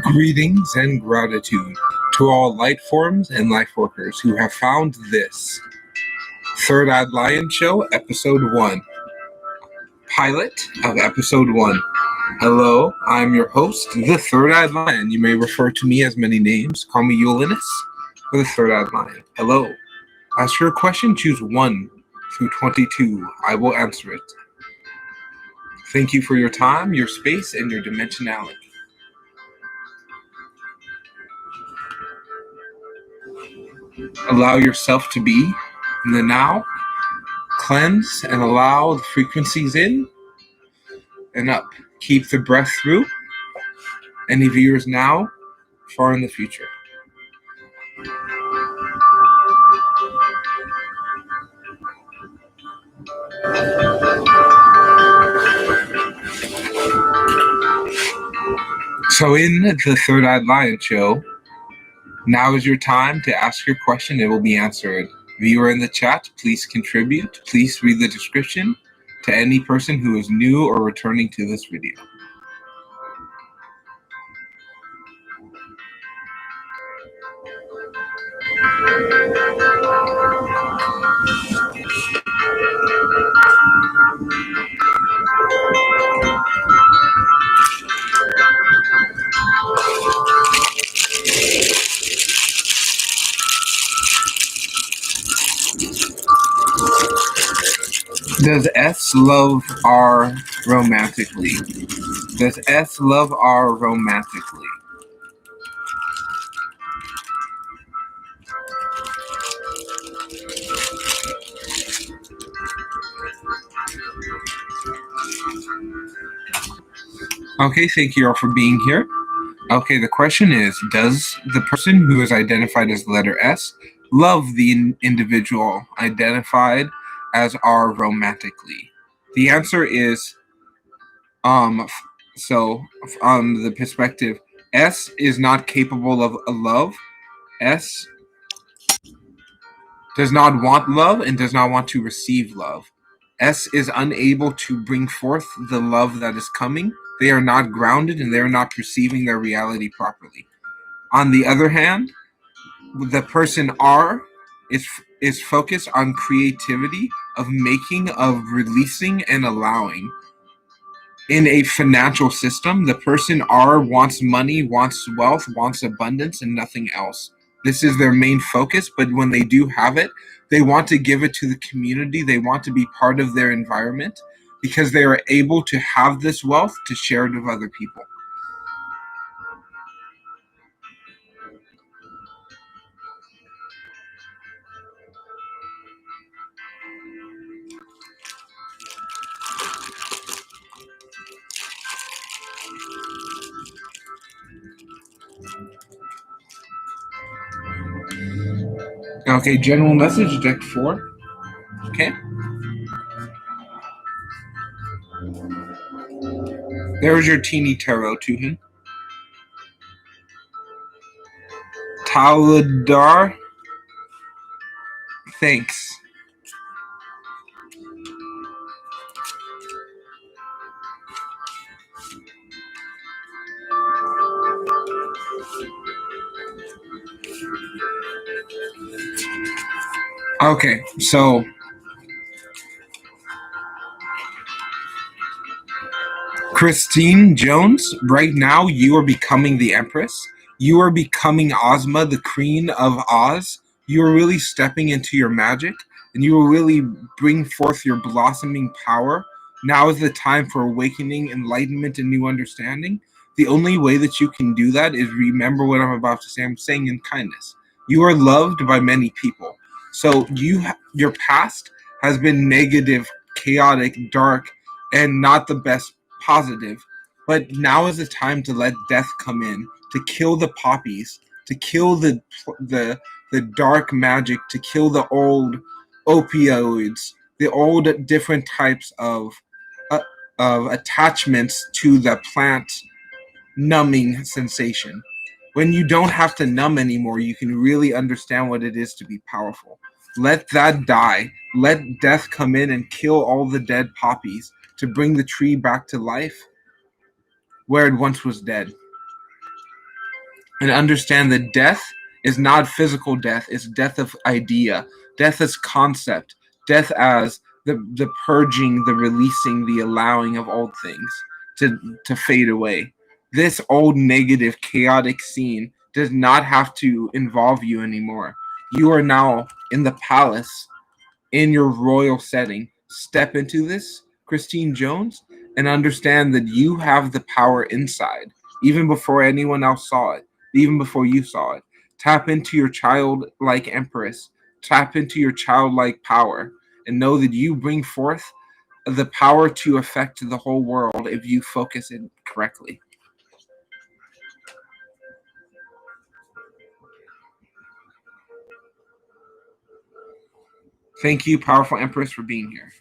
Greetings and gratitude to all light forms and life workers who have found this Third Eyed Lion Show, Episode 1. Pilot of Episode 1. Hello, I'm your host, the Third Eyed Lion. You may refer to me as many names. Call me Ulinus or the Third Eyed Lion. Hello. Ask your question, choose 1 through 22. I will answer it. Thank you for your time, your space, and your dimensionality. Allow yourself to be in the now. Cleanse and allow the frequencies in and up. Keep the breath through. Any viewers now, far in the future. So in the Third Eyed Lion Show, now is your time to ask your question. It will be answered. Viewer in the chat, please contribute. Please read the description to any person who is new or returning to this video. Does S love R romantically? Does S love R romantically? Okay, thank you all for being here. Okay, the question is, does the person who is identified as the letter S love the individual identified as R romantically? The answer is, so from the perspective, S is not capable of a love. S does not want love and does not want to receive love. S is unable to bring forth the love that is coming. They are not grounded and they are not perceiving their reality properly. On the other hand, the person R is focused on creativity, of making, of releasing and allowing. In a financial system, the person R wants money, wants wealth, wants abundance, and nothing else. This is their main focus, but when they do have it, They want to give it to the community. They want to be part of their environment because they are able to have this wealth to share it with other people. Okay, general message, deck 4. Okay. There's your teeny tarot to him. Taladar. Thanks. Okay, so Christine Jones, right now you are becoming the Empress. You are becoming Ozma, the Queen of Oz. You are really stepping into your magic, and you will really bring forth your blossoming power. Now is the time for awakening, enlightenment, and new understanding. The only way that you can do that is remember what I'm about to say. I'm saying in kindness. You are loved by many people. So your past has been negative, chaotic, dark, and not the best positive, but now is the time to let death come in, to kill the poppies, to kill the dark magic, to kill the old opioids, the old different types uh, of attachments to the plant numbing sensation. When you don't have to numb anymore, you can really understand what it is to be powerful. Let that die. Let death come in and kill all the dead poppies to bring the tree back to life where it once was dead. And understand that death is not physical death, it's death of idea, death as concept, death as the purging, the releasing, the allowing of old things to fade away. This old negative, chaotic scene does not have to involve you anymore. You are now in the palace in your royal setting. Step into this, Christine Jones, and understand that you have the power inside, even before anyone else saw it, even before you saw it. Tap into your childlike empress, tap into your childlike power, and know that you bring forth the power to affect the whole world if you focus it correctly. Thank you, powerful empress, for being here.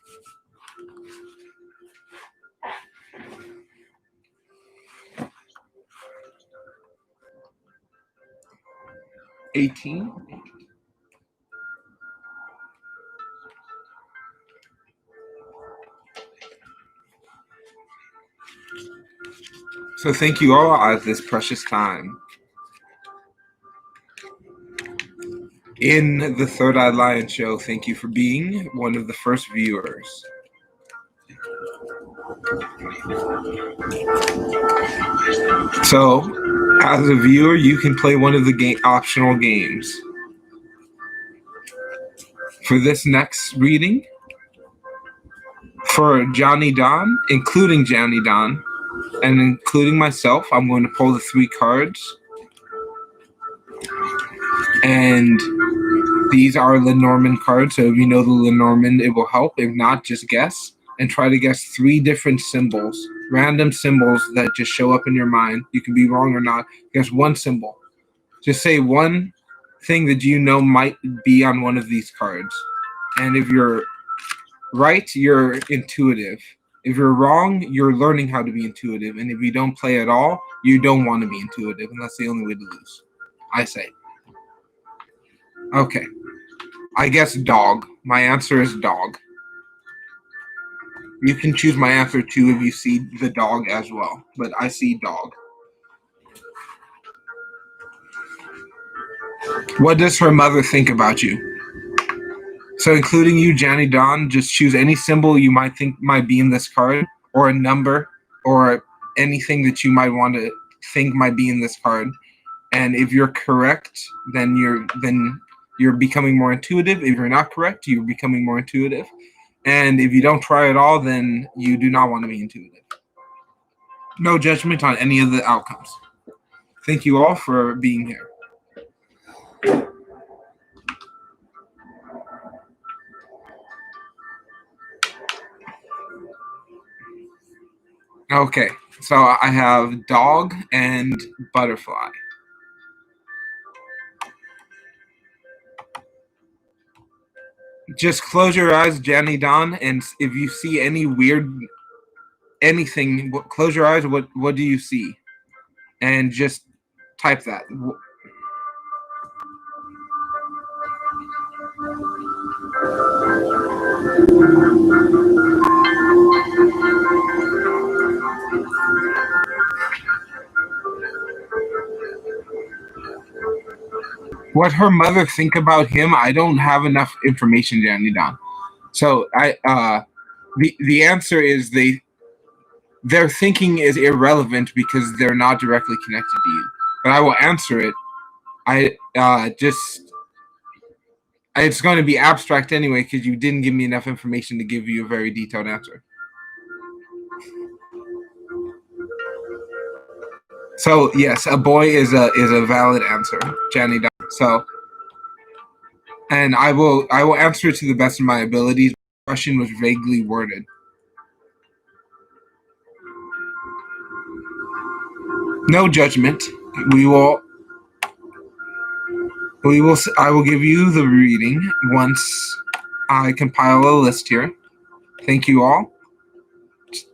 18. So thank you all at this precious time. In the Third Eye Lion Show, thank you for being one of the first viewers. So, as a viewer, you can play one of the optional games. For this next reading, for Johnny Don, including Johnny Don, and including myself, I'm going to pull the 3 cards. And these are Lenormand cards, so if you know the Lenormand, it will help. If not, just guess. And try to guess 3 different symbols, random symbols that just show up in your mind. You can be wrong or not. Guess one symbol. Just say one thing that you know might be on one of these cards. And if you're right, you're intuitive. If you're wrong, you're learning how to be intuitive. And if you don't play at all, you don't want to be intuitive. And that's the only way to lose, I say. Okay. I guess dog. My answer is dog. You can choose my answer too if you see the dog as well, but I see dog. What does her mother think about you? So including you, Janny Don, just choose any symbol you might think might be in this card, or a number, or anything that you might want to think might be in this card. And if you're correct, then you're becoming more intuitive. If you're not correct, you're becoming more intuitive. And if you don't try at all, then you do not want to be intuitive. No judgment on any of the outcomes. Thank you all for being here. Okay, so I have dog and butterfly. Just close your eyes, Jenny Don, and if you see any weird anything, close your eyes. What do you see? And just type that. What her mother think about him? I don't have enough information, Jenny Don. So the answer is their thinking is irrelevant because they're not directly connected to you. But I will answer it. I just it's going to be abstract anyway because you didn't give me enough information to give you a very detailed answer. So yes, a boy is a valid answer, Jenny. So, and I will answer it to the best of my abilities. The question was vaguely worded. No judgment. We will. I will give you the reading once I compile a list here. Thank you all.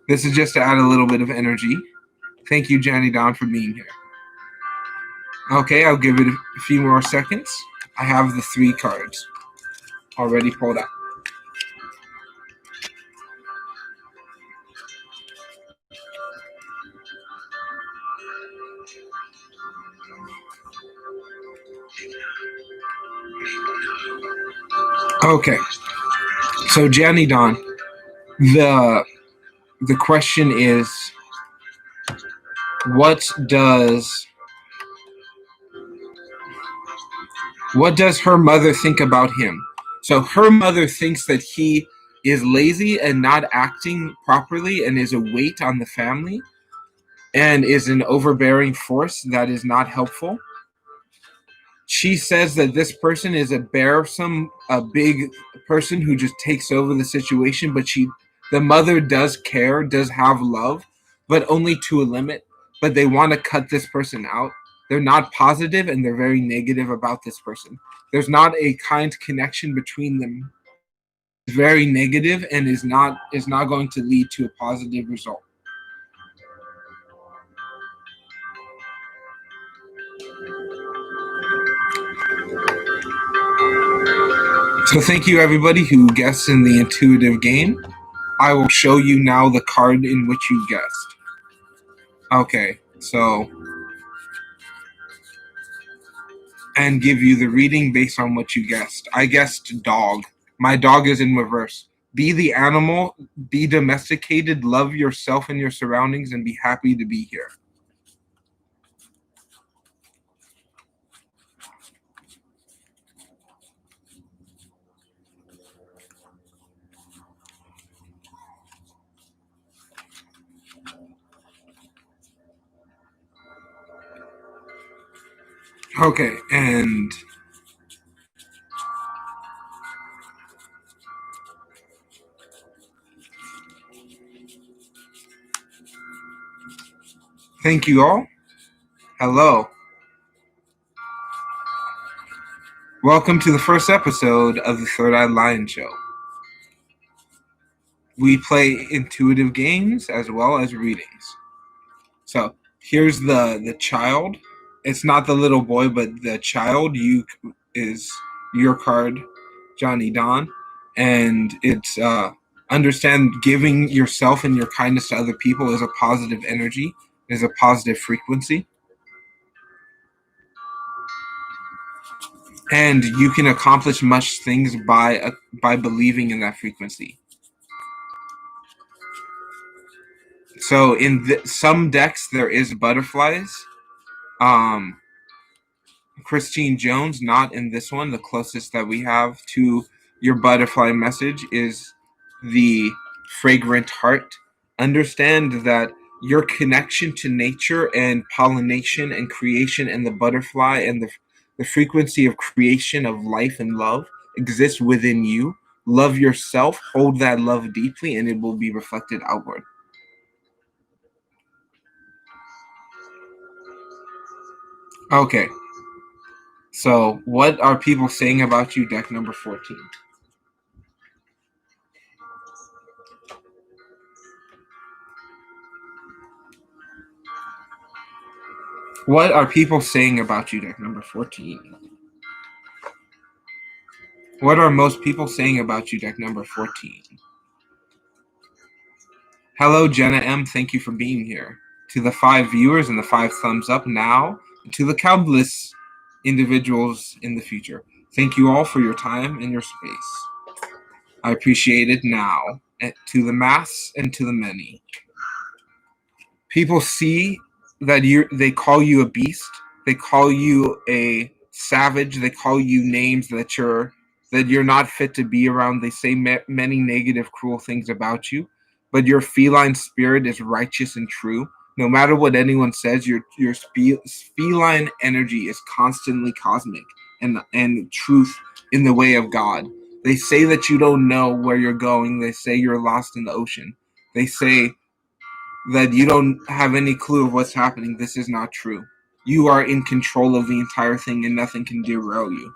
This is just to add a little bit of energy. Thank you, Jenny Don, for being here. Okay, I'll give it a few more seconds. I have the 3 cards already pulled out. Okay, so Jenny Don, the question is, what does her mother think about him? So her mother thinks that he is lazy and not acting properly and is a weight on the family and is an overbearing force that is not helpful. She says that this person is a big person who just takes over the situation, but the mother does care, does have love, but only to a limit. But they want to cut this person out. They're not positive and they're very negative about this person. There's not a kind connection between them. It's very negative and is not going to lead to a positive result. So thank you everybody who guessed in the intuitive game. I will show you now the card in which you guessed. Okay, so and give you the reading based on what you guessed. I guessed dog. My dog is in reverse. Be the animal, be domesticated, love yourself and your surroundings, and be happy to be here. Okay, and thank you all. Hello. Welcome to the first episode of the Third Eyed Lion Show. We play intuitive games as well as readings. So here's the child. It's not the little boy, but the child. You is your card, Johnny Don, and it's understand giving yourself and your kindness to other people is a positive energy, is a positive frequency, and you can accomplish much things by believing in that frequency. So in some decks there is butterflies. Christine Jones, not in this one. The closest that we have to your butterfly message is the fragrant heart. Understand that your connection to nature and pollination and creation and the butterfly and the frequency of creation of life and love exists within you. Love yourself, hold that love deeply, and it will be reflected outward. Okay, so what are people saying about you, deck number 14? What are people saying about you, deck number 14? What are most people saying about you, deck number 14? Hello, Jenna M. Thank you for being here. To the 5 viewers and the 5 thumbs up now, and to the countless individuals in the future, thank you all for your time and your space. I appreciate it now. And to the mass and to the many. People see that they call you a beast, they call you a savage, they call you names that you're not fit to be around. They say many negative, cruel things about you, but your feline spirit is righteous and true. No matter what anyone says, your feline energy is constantly cosmic and truth in the way of God. They say that you don't know where you're going. They say you're lost in the ocean. They say that you don't have any clue of what's happening. This is not true. You are in control of the entire thing and nothing can derail you.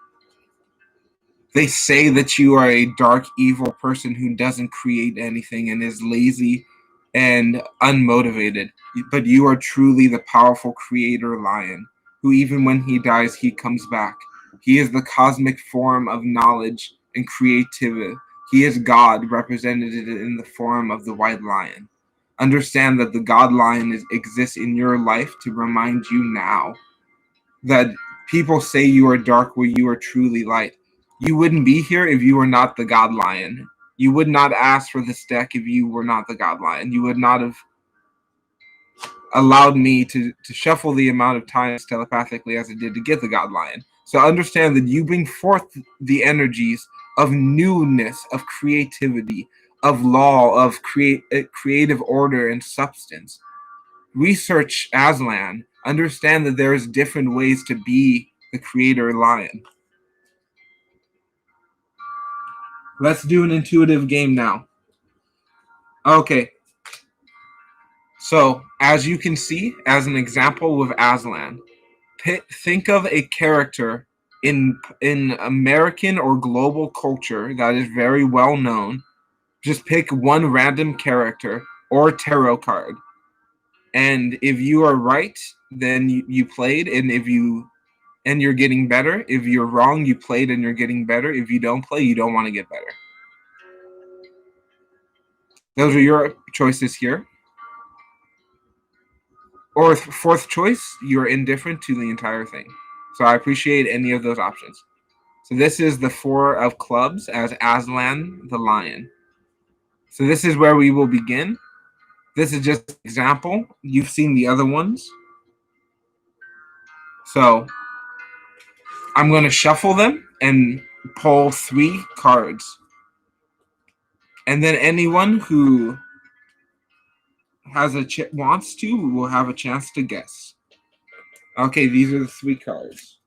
They say that you are a dark, evil person who doesn't create anything and is lazy and unmotivated. But you are truly the powerful creator lion, who even when he dies, he comes back. He is the cosmic form of knowledge and creativity. He is God represented in the form of the white lion. Understand that the God lion exists in your life to remind you now that people say you are dark where you are truly light. You wouldn't be here if you were not the God Lion. You would not ask for this deck if you were not the God Lion. You would not have allowed me to shuffle the amount of times telepathically as it did to get the God Lion. So understand that you bring forth the energies of newness, of creativity, of law, of creative order and substance. Research Aslan. Understand that there's different ways to be the creator lion. Let's do an intuitive game now. Okay. So, as you can see, as an example with Aslan, think of a character in American or global culture that is very well known. Just pick one random character or tarot card. And if you are right, then you played, and you're getting better. If you're wrong, you played and you're getting better. If you don't play, you don't want to get better. Those are your choices here. Or fourth choice, you're indifferent to the entire thing. So I appreciate any of those options. So this is the 4 of clubs as Aslan the lion. So this is where we will begin. This is just an example. You've seen the other ones. So I'm going to shuffle them and pull 3 cards. And then anyone who wants to will have a chance to guess. Okay, these are the 3 cards.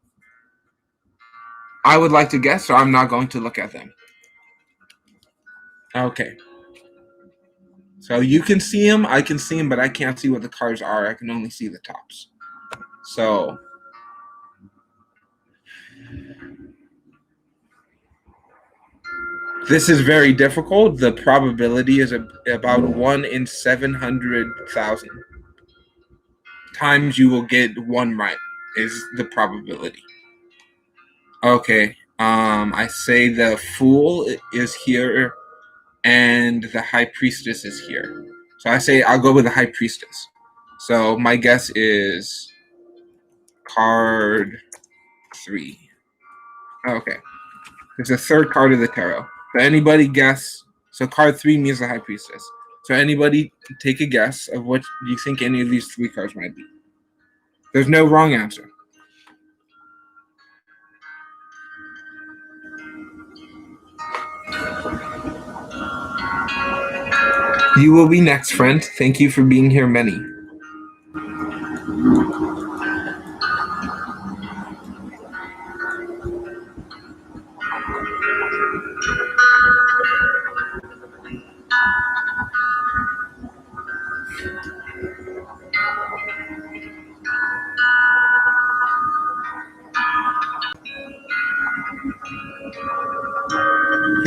I would like to guess, so I'm not going to look at them. Okay. So you can see them, I can see them, but I can't see what the cards are. I can only see the tops. So this is very difficult. The probability is about 1 in 700,000 times you will get one right is the probability. Okay. I say the Fool is here and the High Priestess is here. So I say I'll go with the High Priestess. So my guess is card 3. Okay. It's the 3rd card of the tarot. So anybody guess? So card 3 means the High Priestess. So anybody take a guess of what you think any of these 3 cards might be. There's no wrong answer. You will be next, friend. Thank you for being here, many.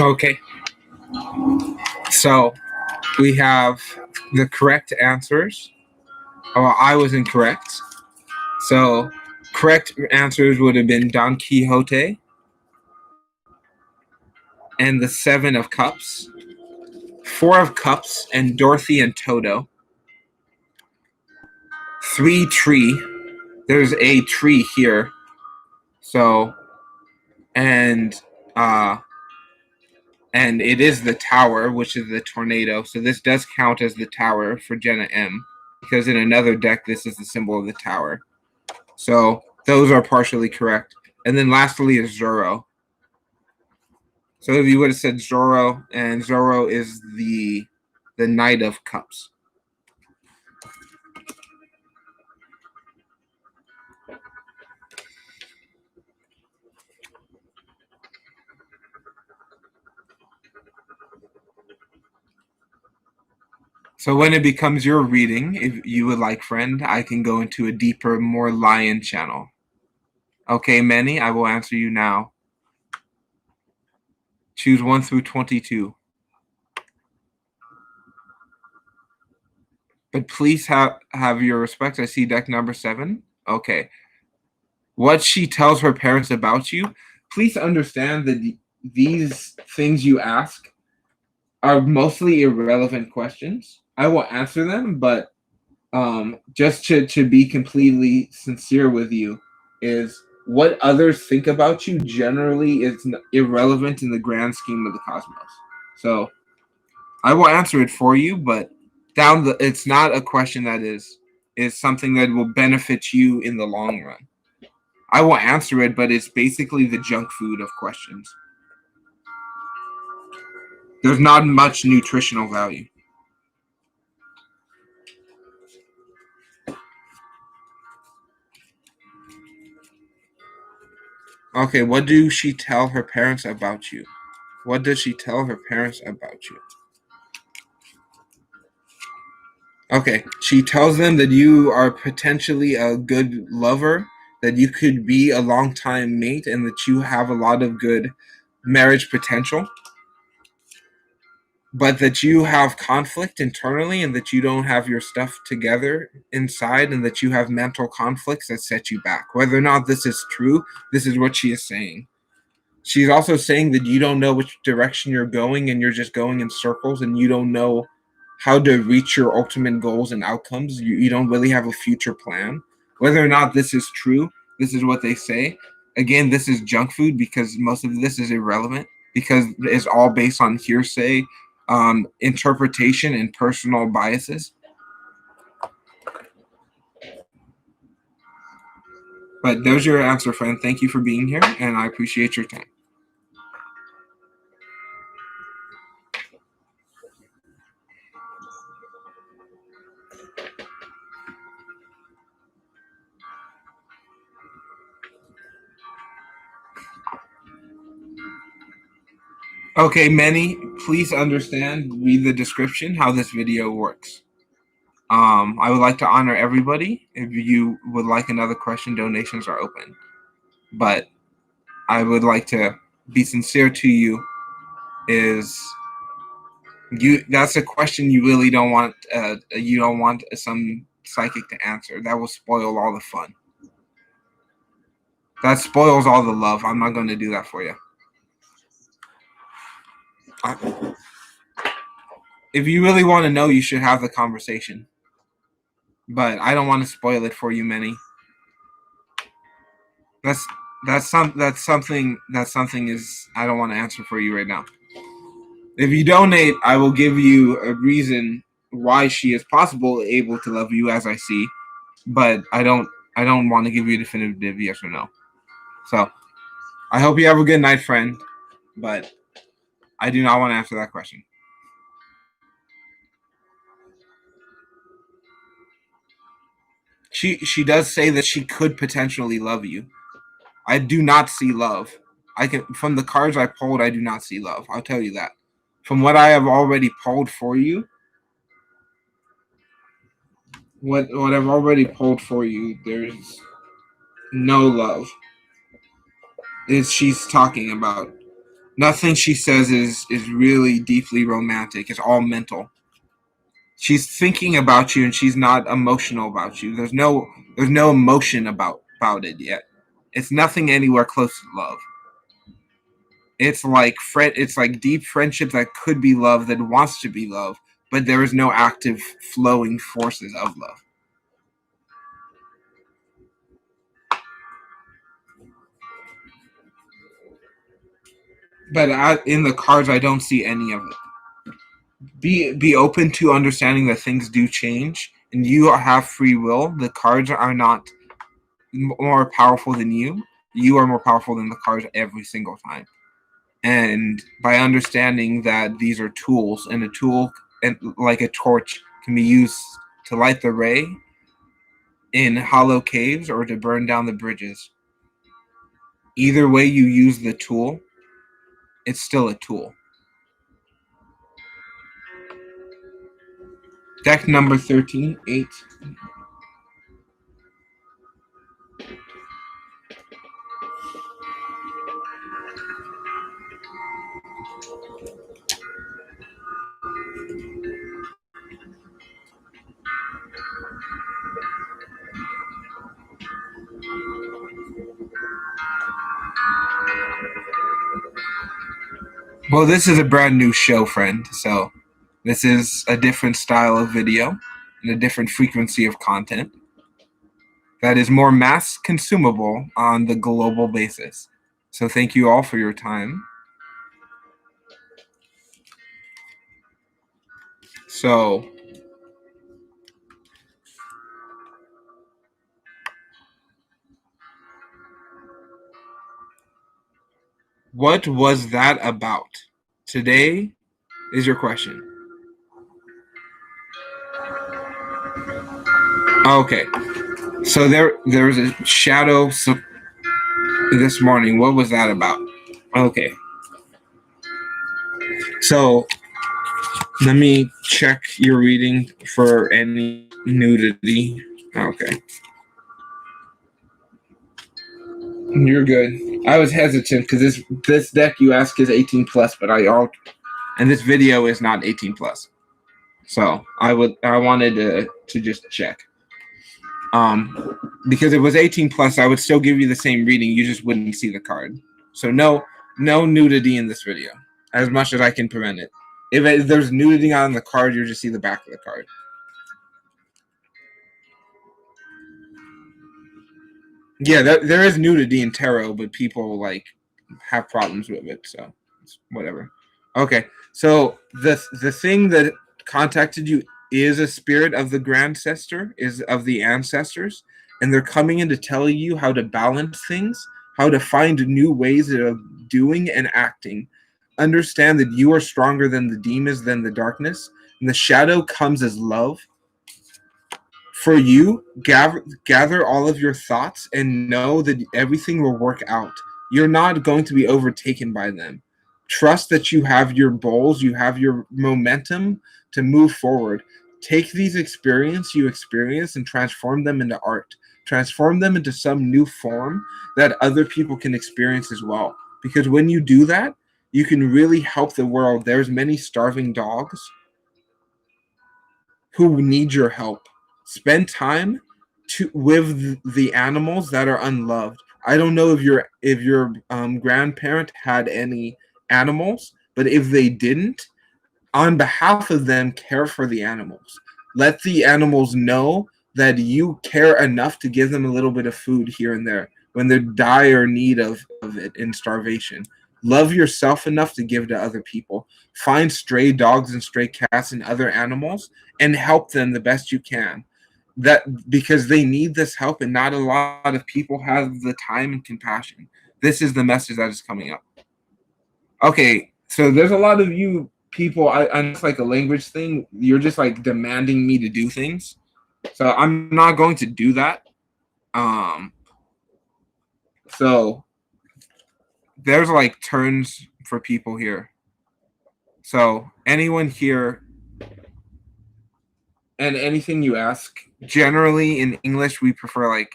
Okay. So we have the correct answers. Oh, I was incorrect. So correct answers would have been Don Quixote and the Seven of Cups, Four of Cups and Dorothy and Toto, Three Tree. There's a tree here. So and uh and it is the tower, which is the tornado. So this does count as the tower for Jenna M, because in another deck this is the symbol of the tower. So those are partially correct. And then lastly is Zorro. So if you would have said Zorro, and Zorro is the Knight of Cups. So when it becomes your reading, if you would like, friend, I can go into a deeper, more lion channel. Okay, Manny, I will answer you now. Choose 1 through 22. But please have your respect. I see deck number 7. Okay. What she tells her parents about you. Please understand that these things you ask are mostly irrelevant questions. I will answer them, but just to be completely sincere with you, is what others think about you generally is irrelevant in the grand scheme of the cosmos. So I will answer it for you, but it's not a question that is something that will benefit you in the long run. I will answer it, but it's basically the junk food of questions. There's not much nutritional value. Okay, what do she tell her parents about you? What does she tell her parents about you? Okay, she tells them that you are potentially a good lover, that you could be a long time mate, and that you have a lot of good marriage potential, but that you have conflict internally and that you don't have your stuff together inside and that you have mental conflicts that set you back. Whether or not this is true, this is what she is saying. She's also saying that you don't know which direction you're going and you're just going in circles and you don't know how to reach your ultimate goals and outcomes. You don't really have a future plan. Whether or not this is true, this is what they say. Again, this is junk food because most of this is irrelevant because it's all based on hearsay, interpretation, and personal biases. But there's your answer, friend. Thank you for being here, and I appreciate your time. Okay, Manny, please understand, read the description, how this video works. I would like to honor everybody. If you would like another question, donations are open. But I would like to be sincere to you. Is you? That's a question you really don't want. You don't want some psychic to answer. That will spoil all the fun. That spoils all the love. I'm not going to do that for you. If you really want to know, you should have the conversation. But I don't want to spoil it for you, Manny. That's something is I don't want to answer for you right now. If you donate, I will give you a reason why she is possible able to love you as I see, but I don't want to give you a definitive yes or no. So I hope you have a good night, friend. But I do not want to answer that question. She does say that she could potentially love you. I do not see love. I can from the cards I pulled, I do not see love. I'll tell you that. From what I have already pulled for you, what I've already pulled for you, there's no love. Is she's talking about. Nothing she says is really deeply romantic. It's all mental. She's thinking about you and she's not emotional about you. There's no emotion about it yet. It's nothing anywhere close to love. It's like deep friendship that could be love, that wants to be love, but there is no active flowing forces of love. But in the cards, I don't see any of it. Be open to understanding that things do change, and you have free will. The cards are not more powerful than you. You are more powerful than the cards every single time. And by understanding that these are tools, and a tool, and like a torch, can be used to light the ray in hollow caves or to burn down the bridges. Either way you use the tool, it's still a tool. Deck number 13, 8. Well, this is a brand new show, friend, so this is a different style of video and a different frequency of content that is more mass consumable on the global basis. So thank you all for your time. So what was that about? Today is your question. Okay. So there was a shadow this morning. What was that about? Okay. So let me check your reading for any nudity. Okay. You're good. I was hesitant because this deck you ask is 18 plus, but and this video is not 18 plus. So I wanted to just check. Because if it was 18 plus, I would still give you the same reading. You just wouldn't see the card. So no nudity in this video, as much as I can prevent it. If there's nudity on the card, you just see the back of the card. Yeah, there is nudity in tarot, but people have problems with it, so it's whatever. Okay, so the thing that contacted you is a spirit of the grandcestor, is of the ancestors, and they're coming in to tell you how to balance things, how to find new ways of doing and acting. Understand that you are stronger than the demons, than the darkness, and the shadow comes as love. For you, gather all of your thoughts and know that everything will work out. You're not going to be overtaken by them. Trust that you have your goals, you have your momentum to move forward. Take these you experience and transform them into art. Transform them into some new form that other people can experience as well. Because when you do that, you can really help the world. There's many starving dogs who need your help. Spend time with the animals that are unloved. I don't know if your grandparent had any animals, but if they didn't, on behalf of them, care for the animals. Let the animals know that you care enough to give them a little bit of food here and there when they're dire need of it in starvation. Love yourself enough to give to other people. Find stray dogs and stray cats and other animals and help them the best you can. That because they need this help and not a lot of people have the time and compassion. This is the message that is coming up. Okay, so there's a lot of you people. It's like a language thing. You're just like demanding me to do things. So I'm not going to do that. So there's like turns for people here. So anyone here and anything you ask, generally in English we prefer like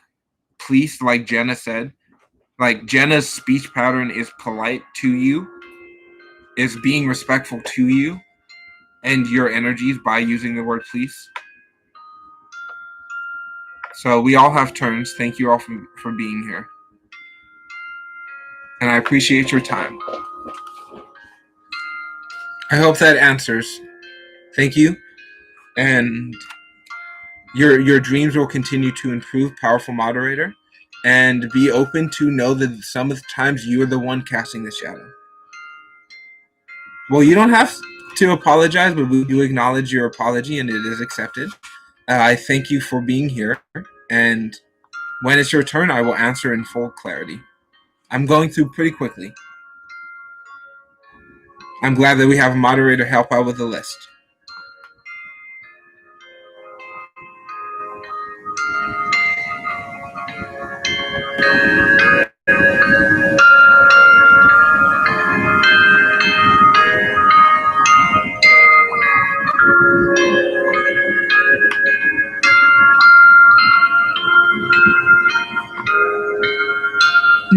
please, like Jenna said. Like Jenna's speech pattern is polite to you, is being respectful to you and your energies by using the word please. So we all have turns. Thank you all for being here. And I appreciate your time. I hope that answers. Thank you. And your dreams will continue to improve, powerful moderator. And be open to know that some of the times you are the one casting the shadow. Well, you don't have to apologize, but we do acknowledge your apology and it is accepted. I thank you for being here. And when it's your turn, I will answer in full clarity. I'm going through pretty quickly. I'm glad that we have a moderator help out with the list.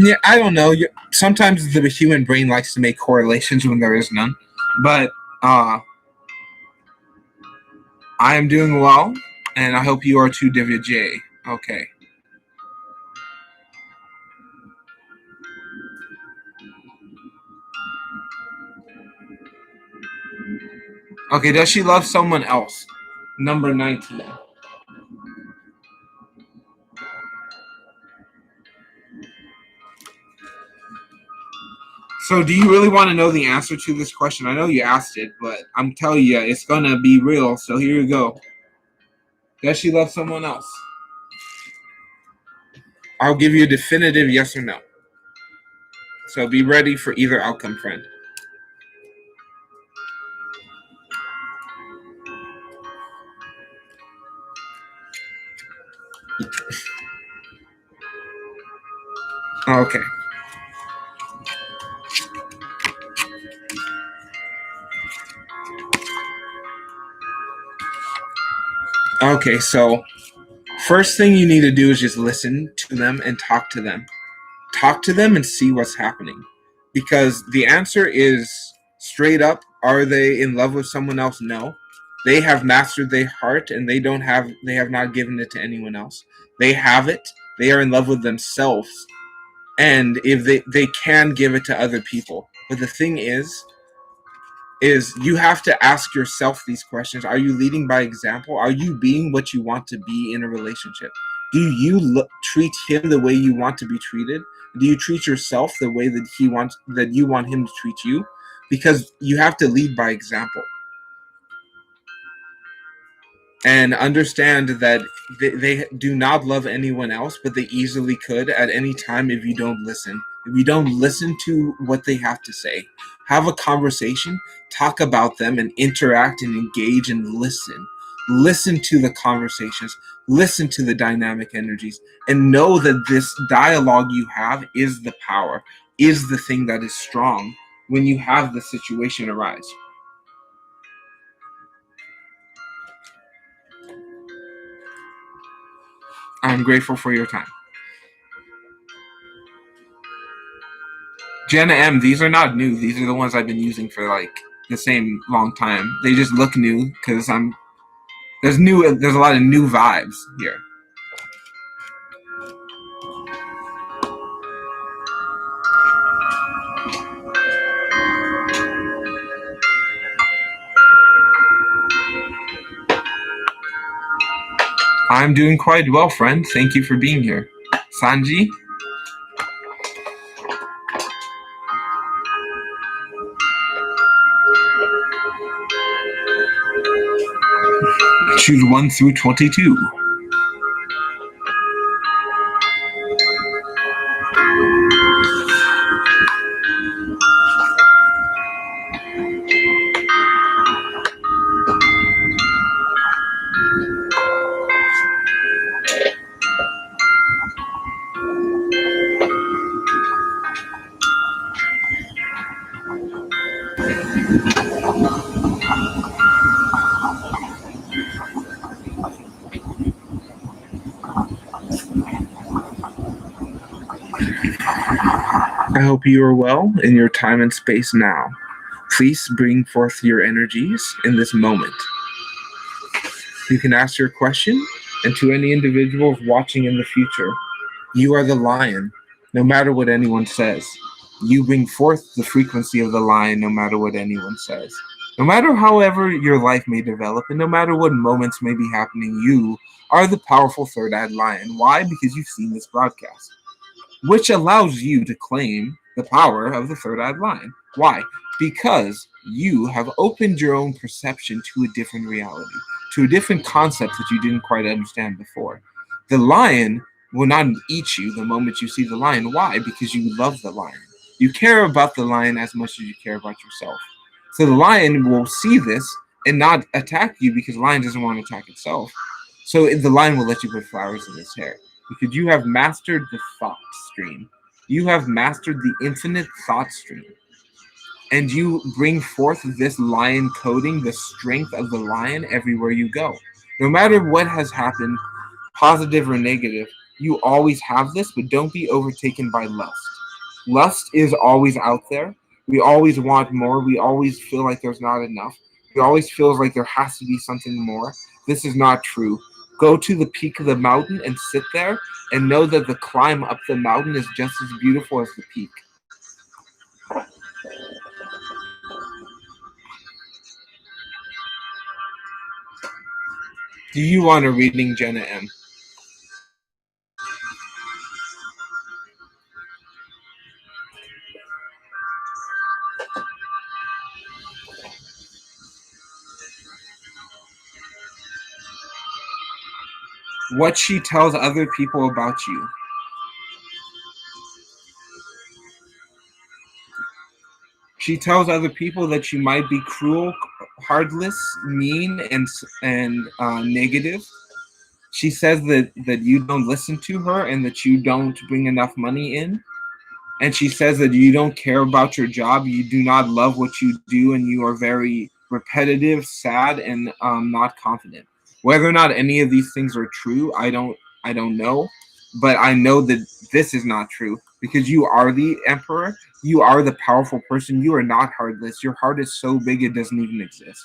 Yeah, I don't know. Sometimes the human brain likes to make correlations when there is none. But I am doing well, and I hope you are too, Divya J. Okay. Okay, does she love someone else? Number 19. So, do you really want to know the answer to this question? I know you asked it, but I'm telling you, it's going to be real. So, here you go. Does she love someone else? I'll give you a definitive yes or no. So, be ready for either outcome, friend. Okay. Okay, so first thing you need to do is just listen to them and talk to them. Talk to them and see what's happening. Because the answer is straight up, are they in love with someone else? No. They have mastered their heart and they have not given it to anyone else. They have it. They are in love with themselves. And if they can give it to other people. But the thing is you have to ask yourself these questions. Are you leading by example? Are you being what you want to be in a relationship? Do you treat him the way you want to be treated? Do you treat yourself the way that you want him to treat you? Because you have to lead by example. And understand that they do not love anyone else, but they easily could at any time if you don't listen. If you don't listen to what they have to say, have a conversation, talk about them, and interact and engage and listen. Listen to the conversations, listen to the dynamic energies, and know that this dialogue you have is the power, is the thing that is strong when you have the situation arise. I'm grateful for your time. Jenna M, these are not new. These are the ones I've been using for like the same long time. They just look new because there's a lot of new vibes here. I'm doing quite well, friend. Thank you for being here. Sanji? Choose 1 through 22. I hope you are well in your time and space now. Please bring forth your energies in this moment. You can ask your question, and to any individuals watching in the future, you are the lion, no matter what anyone says. You bring forth the frequency of the lion, no matter what anyone says. No matter however your life may develop, and no matter what moments may be happening, you are the powerful third-eyed lion. Why? Because you've seen this broadcast, which allows you to claim the power of the third-eyed lion. Why? Because you have opened your own perception to a different reality, to a different concept that you didn't quite understand before. The lion will not eat you the moment you see the lion. Why? Because you love the lion. You care about the lion as much as you care about yourself. So the lion will see this and not attack you because the lion doesn't want to attack itself. So the lion will let you put flowers in its hair because you have mastered the thought stream. You have mastered the infinite thought stream. And you bring forth this lion coding, the strength of the lion everywhere you go. No matter what has happened, positive or negative, you always have this, but don't be overtaken by lust. Lust is always out there. We always want more. We always feel like there's not enough. It always feels like there has to be something more. This is not true. Go to the peak of the mountain and sit there and know that the climb up the mountain is just as beautiful as the peak. Do you want a reading, Jenna M? What she tells other people about you. She tells other people that you might be cruel, heartless, mean, and negative. She says that you don't listen to her and that you don't bring enough money in. And she says that you don't care about your job, you do not love what you do, and you are very repetitive, sad, and not confident. Whether or not any of these things are true, I don't know, but I know that this is not true because you are the emperor. You are the powerful person. You are not heartless. Your heart is so big it doesn't even exist.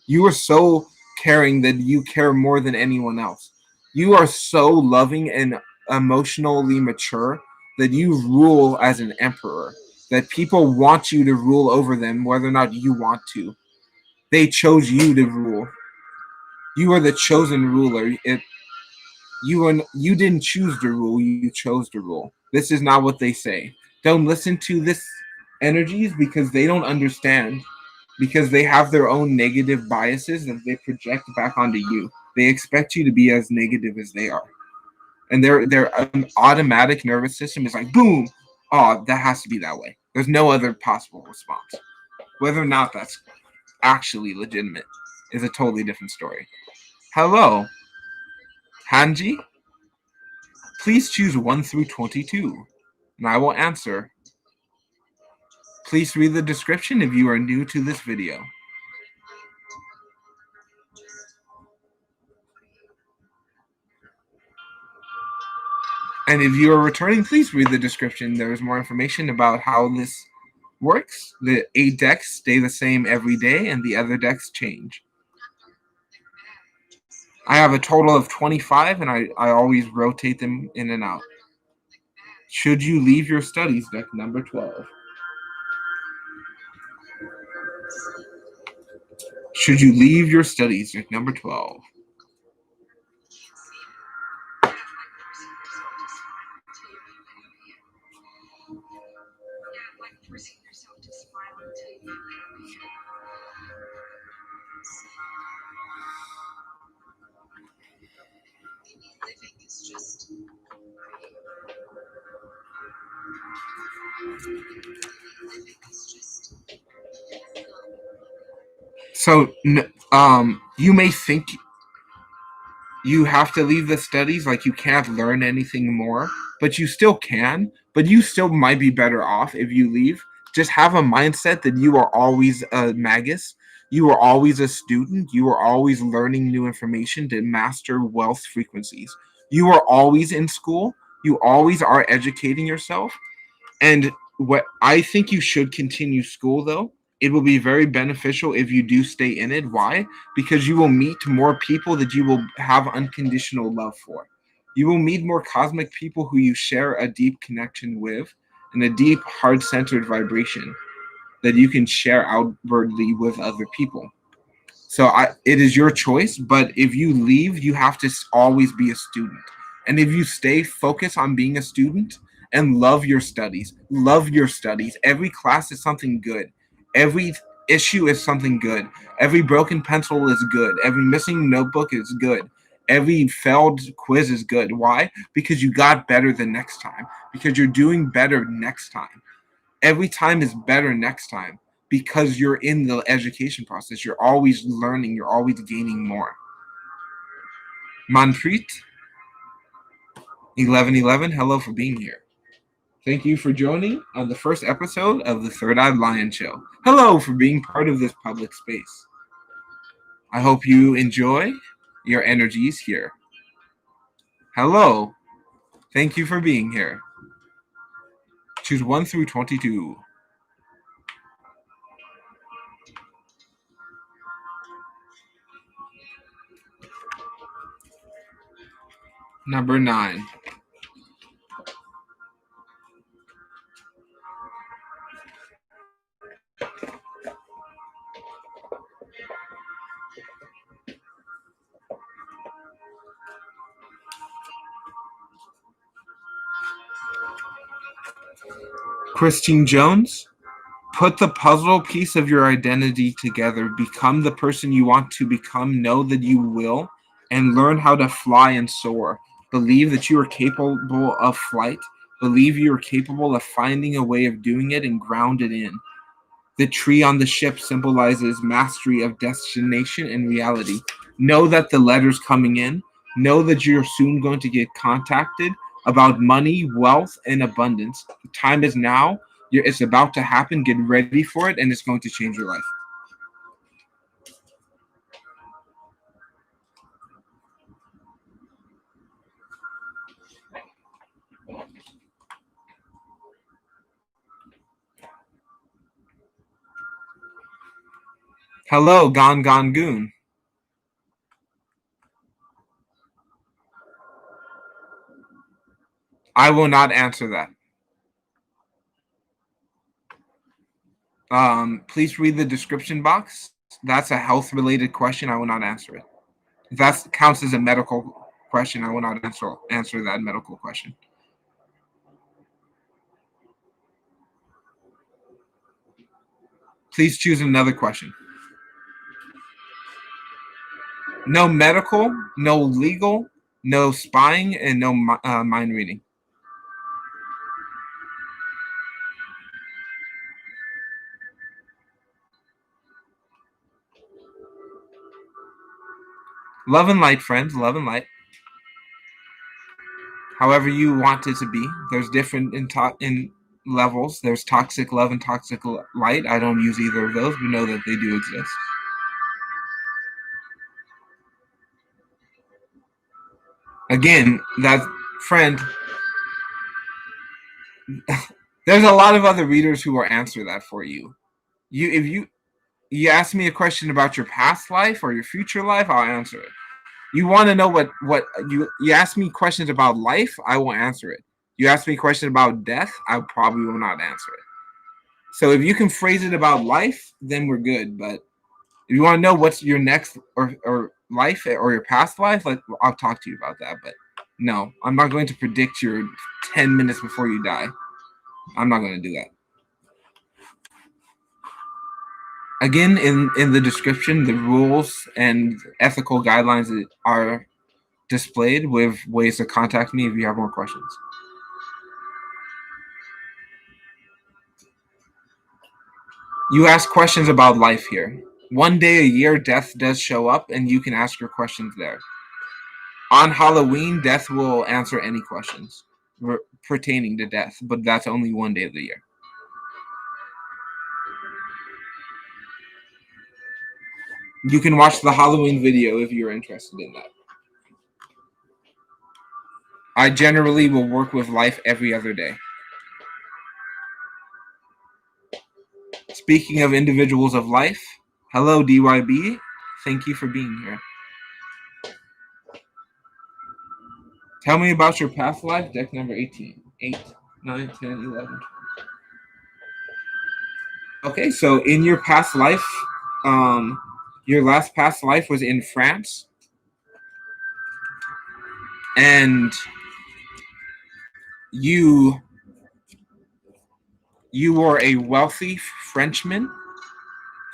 You are so caring that you care more than anyone else. You are so loving and emotionally mature that you rule as an emperor, that people want you to rule over them whether or not you want to. They chose you to rule. You are the chosen ruler. You didn't choose to rule, you chose to rule. This is not what they say. Don't listen to this energies because they don't understand, because they have their own negative biases that they project back onto you. They expect you to be as negative as they are. And their automatic nervous system is like, boom, oh, that has to be that way. There's no other possible response. Whether or not that's actually legitimate is a totally different story. Hello, Hanji. Please choose 1 through 22, and I will answer. Please read the description if you are new to this video. And if you are returning, please read the description. There is more information about how this works. The 8 decks stay the same every day, and the other decks change. I have a total of 25, and I always rotate them in and out. Should you leave your studies, deck number 12? Should you leave your studies, deck number 12? So, you may think you have to leave the studies, like you can't learn anything more, but you still can. But you still might be better off if you leave. Just have a mindset that you are always a magus. You are always a student. You are always learning new information to master wealth frequencies. You are always in school. You always are educating yourself. And what I think you should continue school though. It will be very beneficial if you do stay in it. Why? Because you will meet more people that you will have unconditional love for. You will meet more cosmic people who you share a deep connection with and a deep heart centered vibration that you can share outwardly with other people. So it is your choice. But if you leave, you have to always be a student. And if you stay focused on being a student and love your studies, love your studies. Every class is something good. Every issue is something good. Every broken pencil is good. Every missing notebook is good. Every failed quiz is good. Why? Because you got better the next time. Because you're doing better next time. Every time is better next time because you're in the education process. You're always learning, you're always gaining more. Manpreet, 1111, hello for being here. Thank you for joining on the first episode of the Third Eyed Lion Show. Hello for being part of this public space. I hope you enjoy your energies here. Hello. Thank you for being here. Choose 1 through 22. Number 9. Christine Jones. Put the puzzle piece of your identity together. Become the person you want to become. Know that you will. And learn how to fly and soar. Believe that you are capable of flight. Believe you are capable of finding a way of doing it and ground it in. The tree on the ship symbolizes mastery of destination and reality. Know that the letter's coming in. Know that you're soon going to get contacted about money, wealth, and abundance. The time is now. It's about to happen. Get ready for it, and it's going to change your life. Hello, Gon Gon Goon. I will not answer that. Please read the description box. That's a health-related question. I will not answer it. If that counts as a medical question, I will not answer that medical question. Please choose another question. No medical, no legal, no spying, and no mind reading. Love and light, friends. Love and light. However you want it to be. There's different in levels. There's toxic love and toxic light. I don't use either of those, but know that they do exist. Again, that friend, there's a lot of other readers who will answer that for you. If you ask me a question about your past life or your future life, I'll answer it. You want to know what you ask me questions about life, I will answer it. You ask me a question about death, I probably will not answer it. So if you can phrase it about life, then we're good. But if you want to know what's your next or life or your past life, I'll talk to you about that. But no, I'm not going to predict your 10 minutes before you die. I'm not going to do that. Again, in the description, the rules and ethical guidelines are displayed with ways to contact me if you have more questions. You ask questions about life here. One day a year, death does show up, and you can ask your questions there. On Halloween, death will answer any questions pertaining to death, but that's only one day of the year. You can watch the Halloween video if you're interested in that. I generally will work with life every other day. Speaking of individuals of life, hello DYB. Thank you for being here. Tell me about your past life, deck number 18. 8, 9, 10, 11. Okay, so in your past life, your last past life was in France, and you were a wealthy Frenchman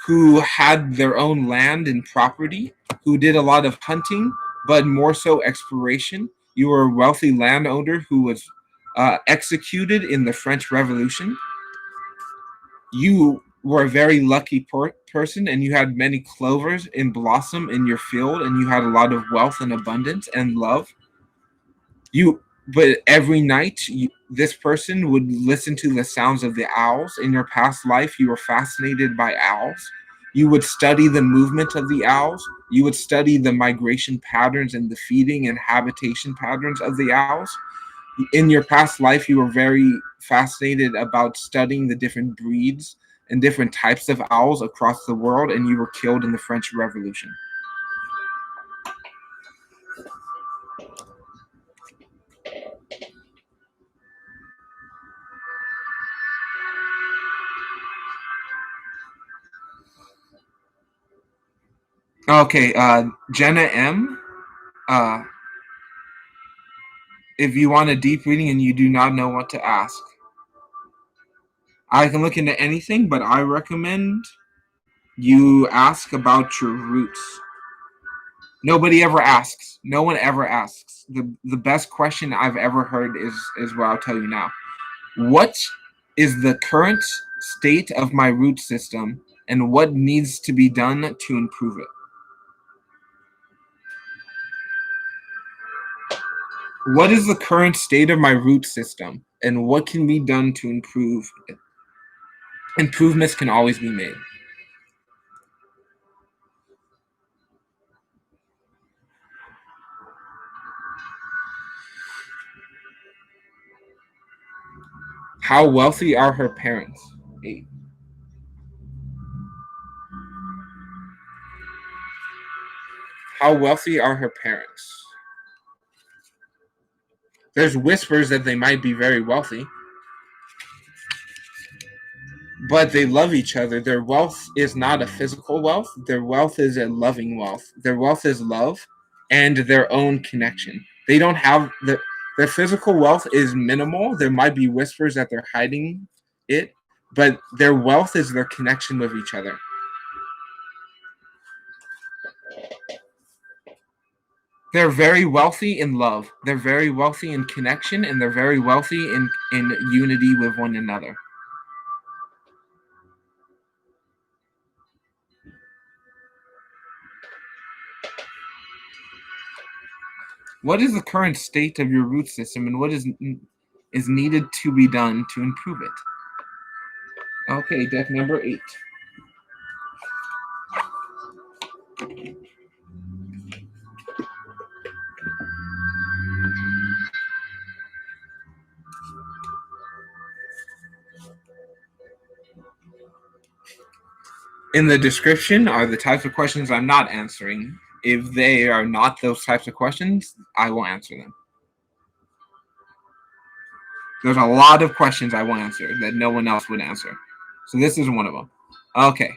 who had their own land and property, who did a lot of hunting, but more so exploration. You were a wealthy landowner who was executed in the French Revolution. You were a very lucky person, and you had many clovers in blossom in your field, and you had a lot of wealth and abundance and love. But every night, this person would listen to the sounds of the owls. In your past life, you were fascinated by owls. You would study the movement of the owls. You would study the migration patterns and the feeding and habitation patterns of the owls. In your past life, you were very fascinated about studying the different breeds and different types of owls across the world, and you were killed in the French Revolution. Okay, Jenna M. If you want a deep reading and you do not know what to ask, I can look into anything, but I recommend you ask about your roots. Nobody ever asks. No one ever asks. The best question I've ever heard is what I'll tell you now. What is the current state of my root system, and what needs to be done to improve it? What is the current state of my root system, and what can be done to improve it? Improvements can always be made. How wealthy are her parents? 8. How wealthy are her parents? There's whispers that they might be very wealthy, but they love each other. Their wealth is not a physical wealth. Their wealth is a loving wealth. Their wealth is love and their own connection. They don't have their physical wealth is minimal. There might be whispers that they're hiding it, but their wealth is their connection with each other. They're very wealthy in love. They're very wealthy in connection, and they're very wealthy in unity with one another. What is the current state of your root system, and what is needed to be done to improve it? Okay, deck number 8. In the description are the types of questions I'm not answering. If they are not those types of questions, I will answer them. There's a lot of questions I will answer that no one else would answer. So this is one of them. Okay.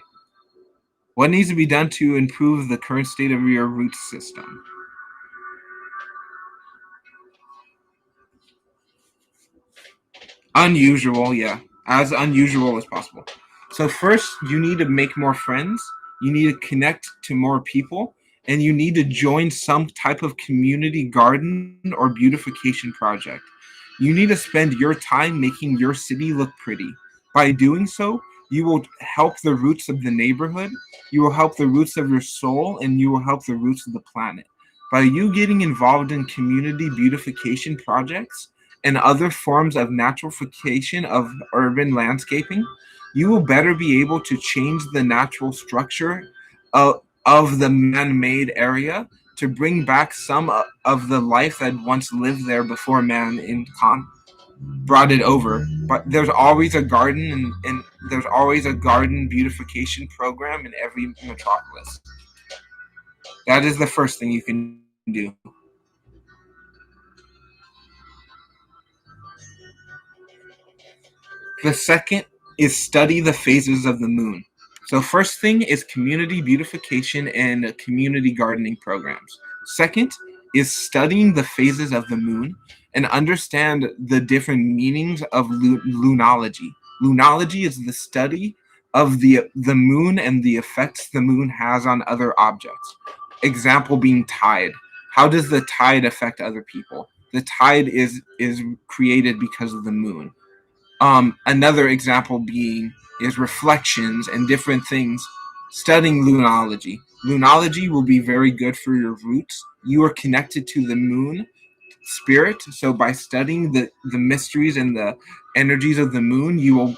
What needs to be done to improve the current state of your root system? Unusual, yeah. As unusual as possible. So first, you need to make more friends. You need to connect to more people. And you need to join some type of community garden or beautification project. You need to spend your time making your city look pretty. By doing so, you will help the roots of the neighborhood, you will help the roots of your soul, and you will help the roots of the planet. By you getting involved in community beautification projects and other forms of naturalification of urban landscaping, you will better be able to change the natural structure of the man-made area to bring back some of the life that once lived there before man brought it over. But there's always a garden, and there's always a garden beautification program in every metropolis. That is the first thing you can do. The second is study the phases of the moon. So first thing is community beautification and community gardening programs. Second is studying the phases of the moon and understand the different meanings of lunology. Lunology is the study of the moon and the effects the moon has on other objects. Example being tide. How does the tide affect other people? The tide is created because of the moon. Another example being is reflections and different things. Studying lunology. Lunology will be very good for your roots. You are connected to the moon spirit, so by studying the mysteries and the energies of the moon, you will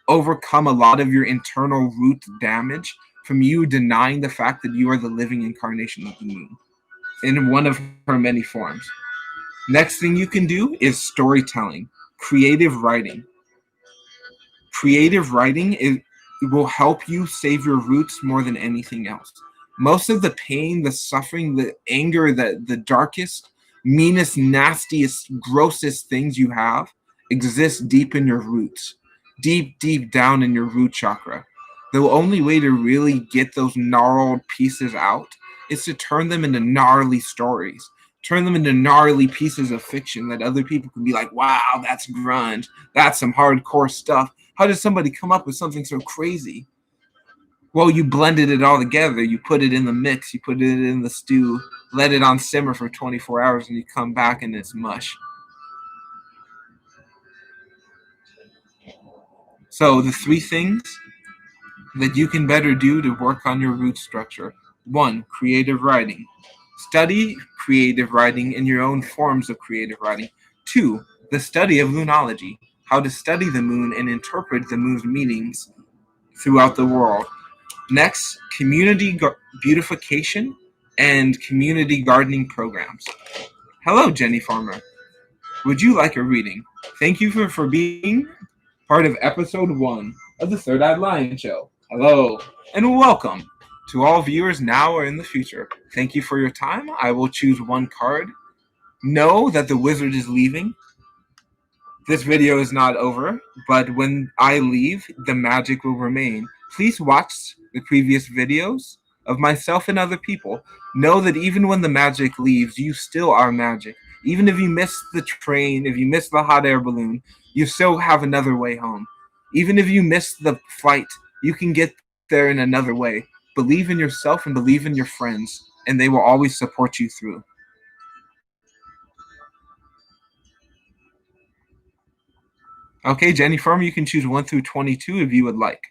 overcome a lot of your internal root damage from you denying the fact that you are the living incarnation of the moon in one of her many forms. Next thing you can do is storytelling, creative writing. Creative writing will help you save your roots more than anything else. Most of the pain, the suffering, the anger, the darkest, meanest, nastiest, grossest things you have exist deep in your roots, deep down in your root chakra. The only way to really get those gnarled pieces out is to turn them into gnarly stories. Turn them into gnarly pieces of fiction that other people can be like, wow, that's grunge. That's some hardcore stuff. How did somebody come up with something so crazy? Well, you blended it all together. You put it in the mix. You put it in the stew. Let it on simmer for 24 hours, and you come back and it's mush. So the three things that you can better do to work on your root structure. 1. Creative writing. Study creative writing in your own forms of creative writing. 2. The study of lunology. How to study the moon and interpret the moon's meanings throughout the world. Next, community beautification and community gardening programs. Hello, Jenny Farmer. Would you like a reading? Thank you for being part of episode 1 of the Third Eyed Lion Show. Hello, and welcome to all viewers now or in the future. Thank you for your time. I will choose one card. Know that the wizard is leaving. This video is not over, but when I leave, the magic will remain. Please watch the previous videos of myself and other people. Know that even when the magic leaves, you still are magic. Even if you miss the train, if you miss the hot air balloon, you still have another way home. Even if you miss the flight, you can get there in another way. Believe in yourself and believe in your friends, and they will always support you through. Okay, Jenny Farmer, you can choose 1 through 22 if you would like.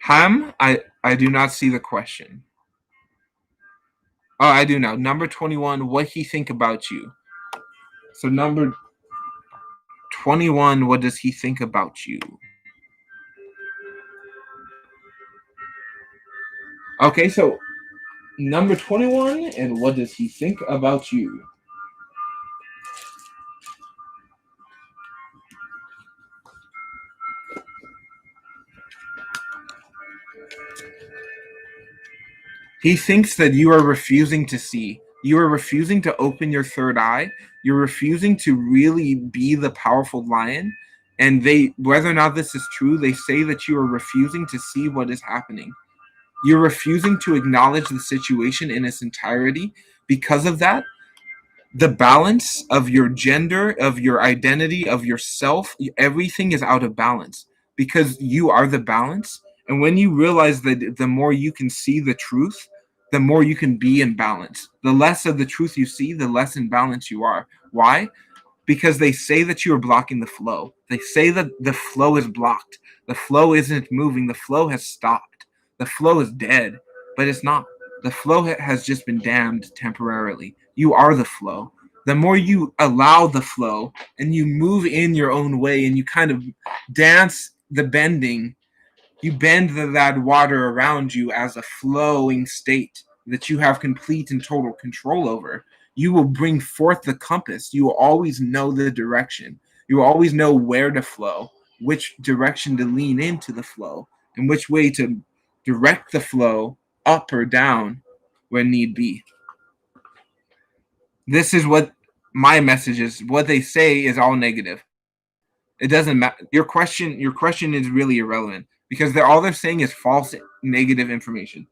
Ham, I do not see the question. Oh, I do now. Number 21, what he think about you? So number 21, what does he think about you? Okay, so number 21, and what does he think about you? He thinks that you are refusing to see. You are refusing to open your third eye. You're refusing to really be the powerful lion. And whether or not this is true, they say that you are refusing to see what is happening. You're refusing to acknowledge the situation in its entirety. Because of that, the balance of your gender, of your identity, of yourself, everything is out of balance because you are the balance. And when you realize that the more you can see the truth, the more you can be in balance. The less of the truth you see, the less in balance you are. Why? Because they say that you are blocking the flow. They say that the flow is blocked. The flow isn't moving. The flow has stopped. The flow is dead, but it's not. The flow has just been damned temporarily. You are the flow. The more you allow the flow and you move in your own way and you kind of dance the bending. You bend that water around you as a flowing state that you have complete and total control over. You will bring forth the compass. You will always know the direction. You will always know where to flow, which direction to lean into the flow, and which way to direct the flow up or down when need be. This is what my message is. What they say is all negative. It doesn't matter. Your question is really irrelevant because all they're saying is false negative information.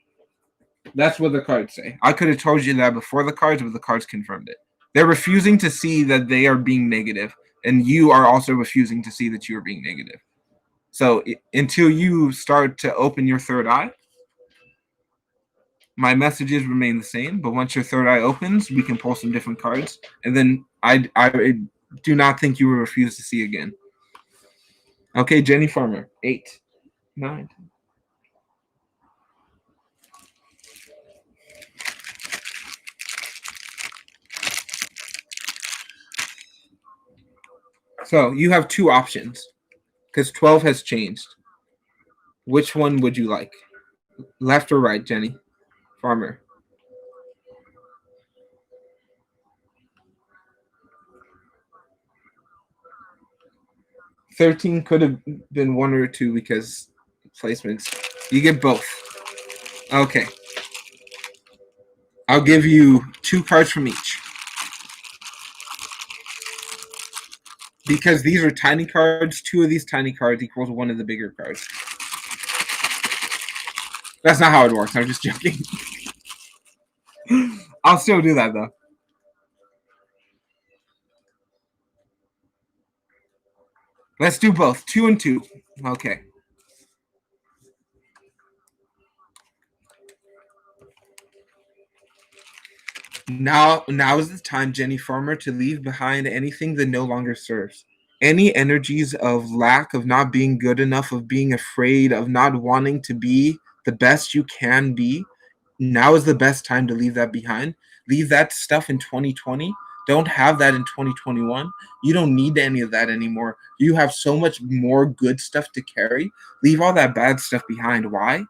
That's what the cards say. I could have told you that before the cards, but the cards confirmed it. They're refusing to see that they are being negative, and you are also refusing to see that you are being negative. So until you start to open your third eye, my messages remain the same. But once your third eye opens, we can pull some different cards, and then I do not think you will refuse to see again. Okay, Jenny Farmer, 8, 9. So you have two options because 12 has changed. Which one would you like? Left or right, Jenny Farmer? 13 could have been one or two because placements. You get both. Okay. I'll give you two cards from each. Because these are tiny cards, two of these tiny cards equals one of the bigger cards. That's not how it works. I'm just joking. I'll still do that, though. Let's do both. 2 and 2. Okay. Now is the time, Jenny Farmer, to leave behind anything that no longer serves. Any energies of lack, of not being good enough, of being afraid, of not wanting to be the best you can be. Now is the best time to leave that behind. Leave that stuff in 2020. Don't have that in 2021. You don't need any of that anymore. You have so much more good stuff to carry. Leave all that bad stuff behind. Why?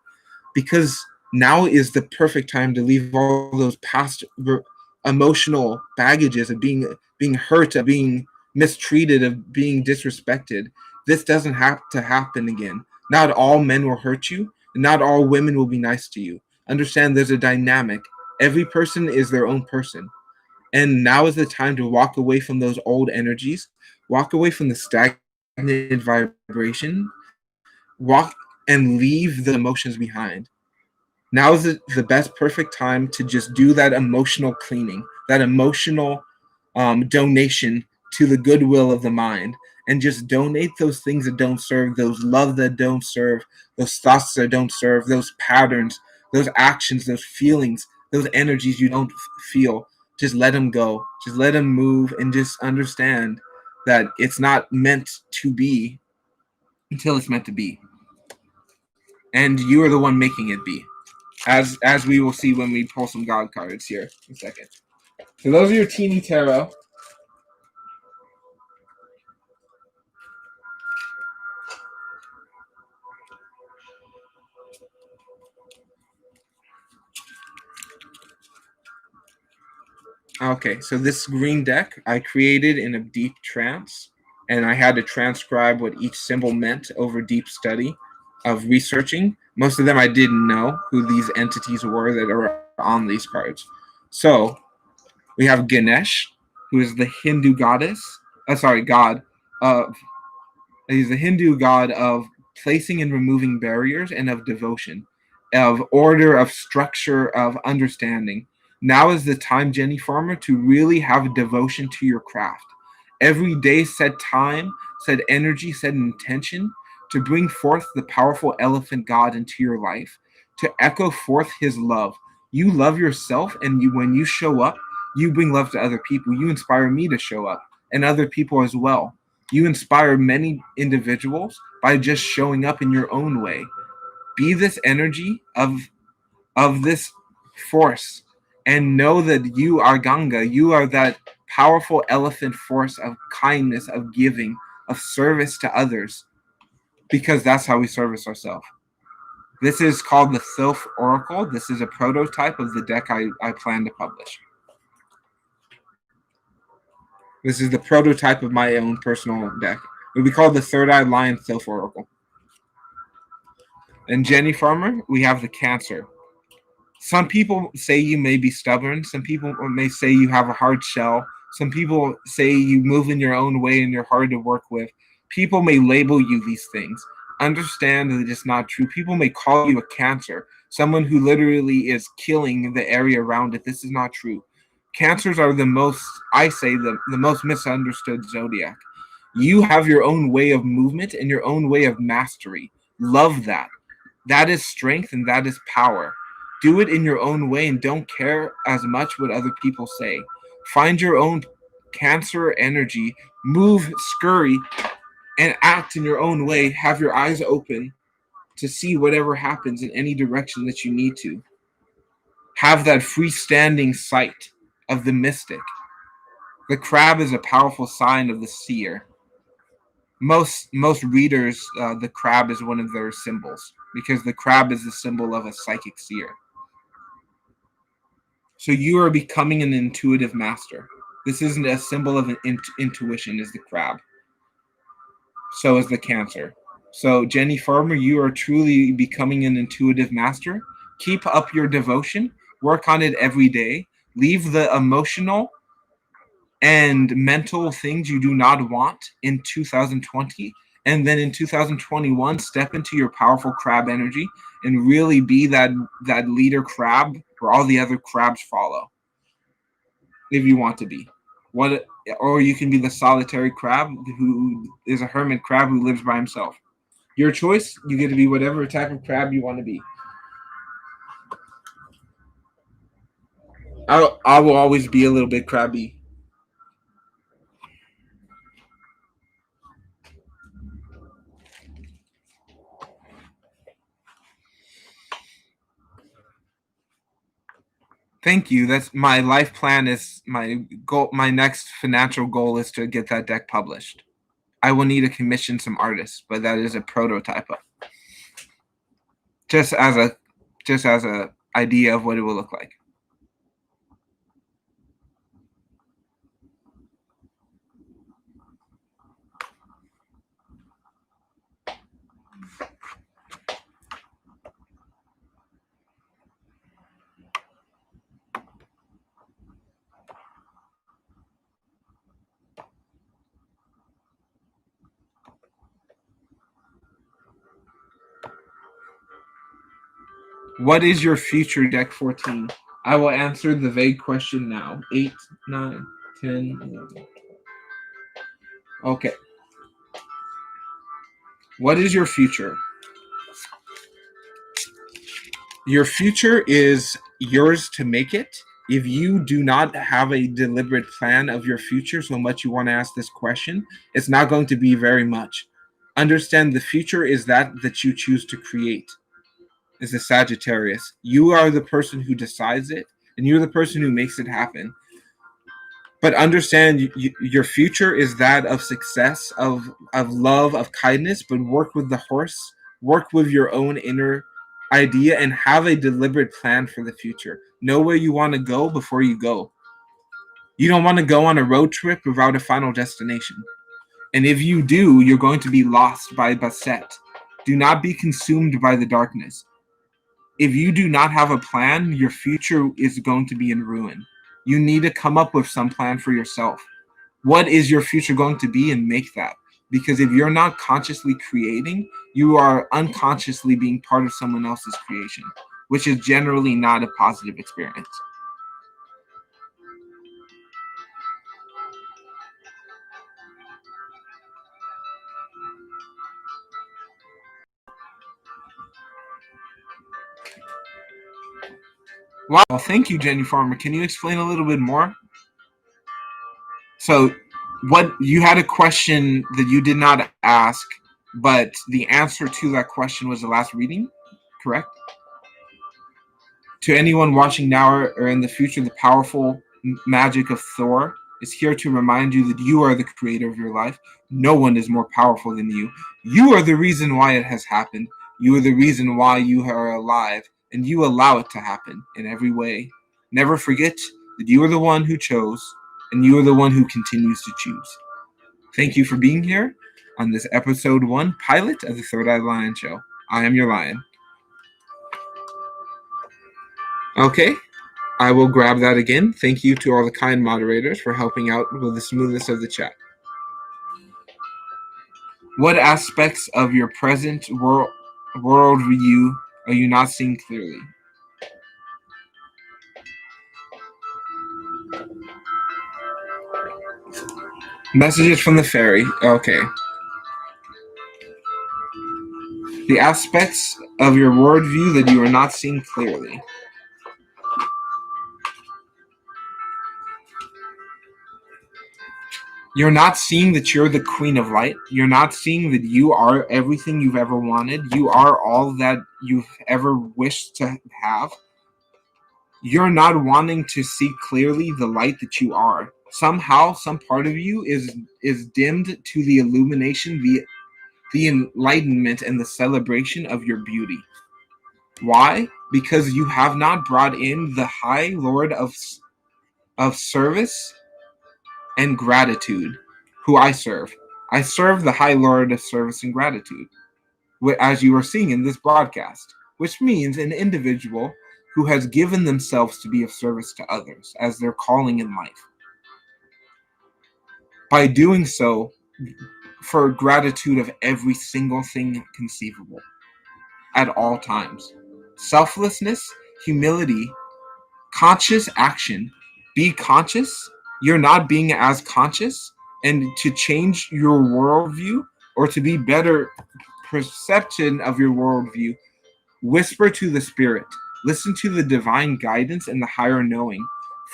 Because now is the perfect time to leave all those past emotional baggages of being hurt, of being mistreated, of being disrespected. This doesn't have to happen again. Not all men will hurt you, and not all women will be nice to you. Understand there's a dynamic. Every person is their own person. And now is the time to walk away from those old energies, walk away from the stagnant vibration, walk and leave the emotions behind. Now is the best perfect time to just do that emotional cleaning, that emotional donation to the goodwill of the mind, and just donate those things that don't serve, those love that don't serve, those thoughts that don't serve, those patterns, those actions, those feelings, those energies you don't feel. Just let them go. Just let them move, and just understand that it's not meant to be until it's meant to be. And you are the one making it be. As we will see when we pull some God cards here in a second. So those are your teeny tarot. Okay, so this green deck I created in a deep trance, and I had to transcribe what each symbol meant over deep study of researching. Most of them I didn't know who these entities were that are on these cards. So we have Ganesh, who is the Hindu goddess. God of He's the Hindu god of placing and removing barriers and of devotion, of order, of structure, of understanding. Now is the time, Jenny Farmer, to really have devotion to your craft. Every day, set time, set energy, set intention to bring forth the powerful elephant god into your life, to echo forth his love. You love yourself, and when you show up, you bring love to other people. You inspire me to show up, and other people as well. You inspire many individuals by just showing up in your own way. Be this energy of this force, and know that you are Ganga. You are that powerful elephant force of kindness, of giving, of service to others. because that's how we service ourselves. This is called the Sylph Oracle. This is a prototype of the deck I plan to publish. This is the prototype of my own personal deck. It would be called the Third Eyed Lion Sylph Oracle. And Jenny Farmer, we have the Cancer. Some people say you may be stubborn. Some people may say you have a hard shell. Some people say you move in your own way and you're hard to work with. People may label you these things. Understand that it's not true. People may call you a Cancer, someone who literally is killing the area around it. This is not true. Cancers are the most, I say, the most misunderstood zodiac. You have your own way of movement and your own way of mastery. Love that. That is strength and that is power. Do it in your own way and don't care as much what other people say. Find your own Cancer energy, move, scurry, and act in your own way. Have your eyes open to see whatever happens in any direction that you need to. Have that freestanding sight of the mystic. The crab is a powerful sign of the seer. Most readers, the crab is one of their symbols because the crab is the symbol of a psychic seer. So you are becoming an intuitive master. This isn't a symbol of an intuition, is the crab. So is the Cancer. So Jenny Farmer, you are truly becoming an intuitive master. Keep up your devotion. Work on it every day. Leave the emotional and mental things you do not want in 2020. And then in 2021, step into your powerful crab energy and really be that leader crab where all the other crabs follow. If you want to be. Or you can be the solitary crab who is a hermit crab who lives by himself. Your choice, you get to be whatever type of crab you want to be. I will always be a little bit crabby. Thank you. That's my life plan. Is my goal. My next financial goal is to get that deck published. I will need to commission some artists, but that is a prototype of just as a idea of what it will look like. What is your future, deck 14? I will answer the vague question now. 8, 9, 10, 11. Okay. What is your future? Your future is yours to make it. If you do not have a deliberate plan of your future, so much you want to ask this question, it's not going to be very much. Understand the future is that you choose to create. Is the Sagittarius. You are the person who decides it, and you're the person who makes it happen. But understand your future is that of success, of love, of kindness, but work with the horse, work with your own inner idea, and have a deliberate plan for the future. Know where you want to go before you go. You don't want to go on a road trip without a final destination. And if you do, you're going to be lost by Basset. Do not be consumed by the darkness. If you do not have a plan, your future is going to be in ruin. You need to come up with some plan for yourself. What is your future going to be, and make that? Because if you're not consciously creating, you are unconsciously being part of someone else's creation, which is generally not a positive experience. Wow, thank you, Jenny Farmer. Can you explain a little bit more? So, what you had a question that you did not ask, but the answer to that question was the last reading, correct? To anyone watching now or in the future, the powerful magic of Thor is here to remind you that you are the creator of your life. No one is more powerful than you. You are the reason why it has happened. You are the reason why you are alive, and you allow it to happen in every way. Never forget that you are the one who chose, and you are the one who continues to choose. Thank you for being here on this episode 1 pilot of the Third Eye Lion Show. I am your lion. Okay, I will grab that again. Thank you to all the kind moderators for helping out with the smoothness of the chat. What aspects of your present worldview are you not seeing clearly? Messages from the fairy. Okay. The aspects of your worldview that you are not seeing clearly. You're not seeing that you're the queen of light. You're not seeing that you are everything you've ever wanted. You are all that you've ever wished to have. You're not wanting to see clearly the light that you are. Somehow, some part of you is dimmed to the illumination, the enlightenment, and the celebration of your beauty. Why? Because you have not brought in the High Lord of service and gratitude, who I serve. I serve the High Lord of service and gratitude, as you are seeing in this broadcast, which means an individual who has given themselves to be of service to others as their calling in life. By doing so, for gratitude of every single thing conceivable at all times. Selflessness, humility, conscious action. Be conscious. You're not being as conscious, and to change your worldview or to be better perception of your worldview, whisper to the spirit. Listen to the divine guidance and the higher knowing.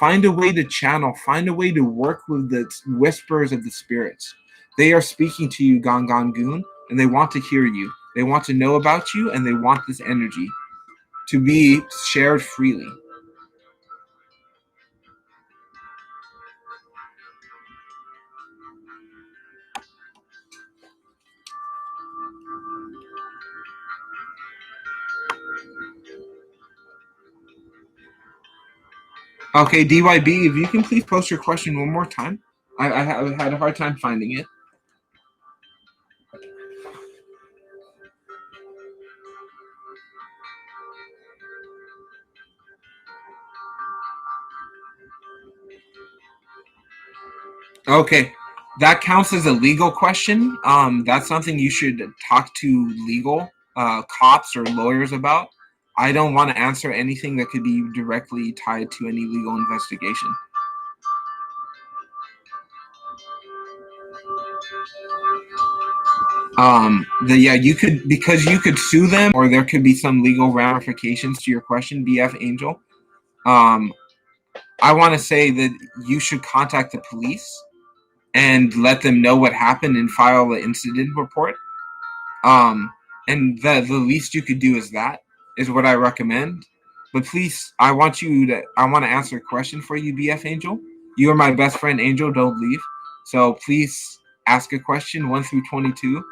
Find a way to channel. Find a way to work with the whispers of the spirits. They are speaking to you, Gangangoon, and they want to hear you. They want to know about you, and they want this energy to be shared freely. Okay, DYB, if you can please post your question one more time. I had a hard time finding it. Okay, that counts as a legal question. That's something you should talk to legal cops or lawyers about. I don't want to answer anything that could be directly tied to any legal investigation. You could sue them, or there could be some legal ramifications to your question, BF Angel. I want to say that you should contact the police and let them know what happened and file an incident report. And the least you could do is what I recommend. But please, I want to answer a question for you, BF Angel. You are my best friend, Angel. Don't leave. So please ask a question 1 through 22.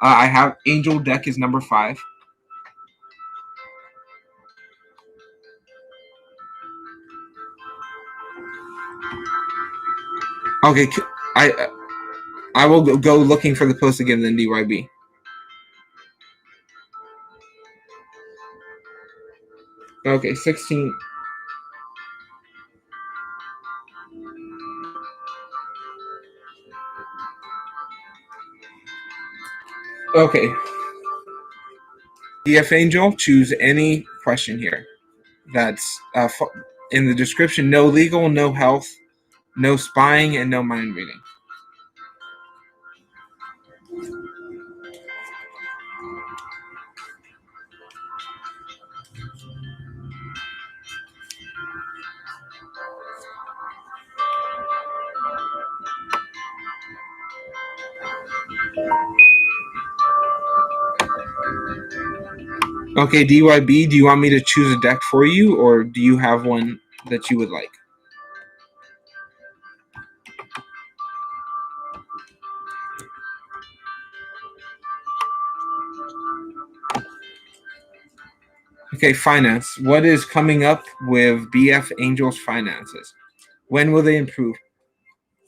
I have Angel deck is number 5. Okay, I will go looking for the post again, then DYB. Okay, 16. Okay. DF Angel, choose any question here. That's in the description. No legal, no health, no spying, and no mind reading. Okay, DYB, do you want me to choose a deck for you, or do you have one that you would like? Okay, finance. What is coming up with BF Angel's finances? When will they improve?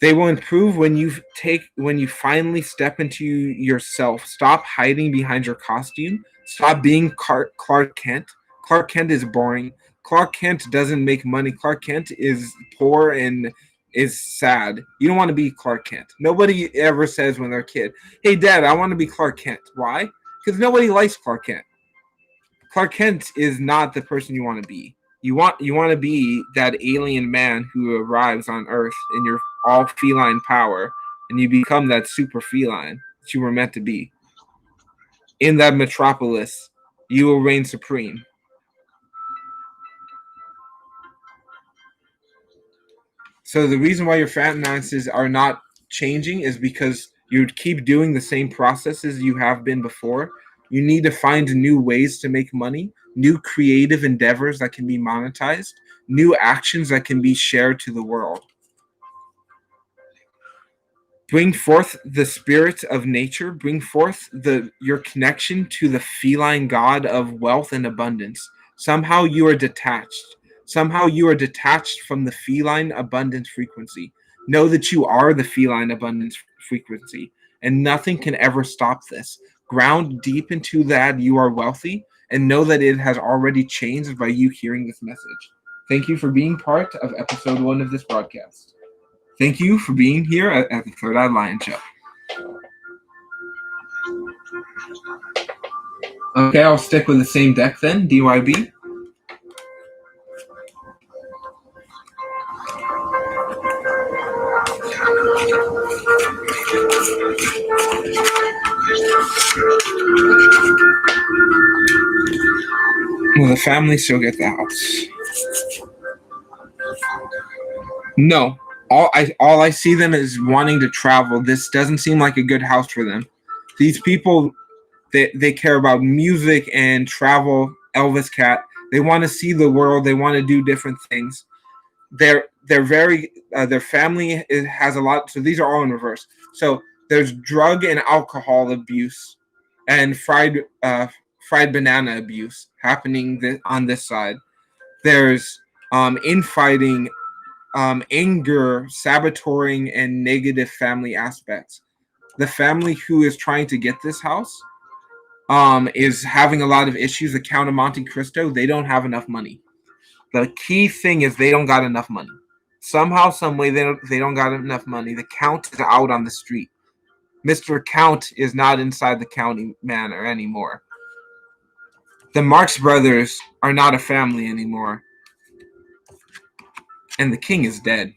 They will improve when you finally step into yourself. Stop hiding behind your costume. Stop being Clark Kent. Clark Kent is boring. Clark Kent doesn't make money. Clark Kent is poor and is sad. You don't want to be Clark Kent. Nobody ever says when they're a kid, "Hey, Dad, I want to be Clark Kent." Why? Because nobody likes Clark Kent. Clark Kent is not the person you want to be. You want to be that alien man who arrives on Earth in your all feline power, and you become that super feline that you were meant to be. In that metropolis, you will reign supreme. So the reason why your finances are not changing is because you keep doing the same processes you have been before. You need to find new ways to make money, new creative endeavors that can be monetized, new actions that can be shared to the world. Bring forth the spirit of nature, bring forth your connection to the feline god of wealth and abundance. Somehow you are detached. Somehow you are detached from the feline abundance frequency. Know that you are the feline abundance frequency, and nothing can ever stop this. Ground deep into that you are wealthy, and know that it has already changed by you hearing this message. Thank you for being part of episode 1 of this broadcast. Thank you for being here at the Third Eye Lion Show. Okay, I'll stick with the same deck then, DYB. Will the family still get the house? No. All I see them is wanting to travel. This doesn't seem like a good house for them. These people, they care about music and travel. Elvis Cat. They want to see the world. They want to do different things. They're very their family has a lot. So these are all in reverse. So there's drug and alcohol abuse, and fried banana abuse happening on this side. There's infighting, anger, saboteuring, and negative family aspects. The family who is trying to get this house is having a lot of issues. The Count of Monte Cristo, they don't have enough money. The key thing is they don't got enough money. Somehow, some way, they don't got enough money. The Count is out on the street. Mr. Count is not inside the county manor anymore. The Marx brothers are not a family anymore. And the king is dead.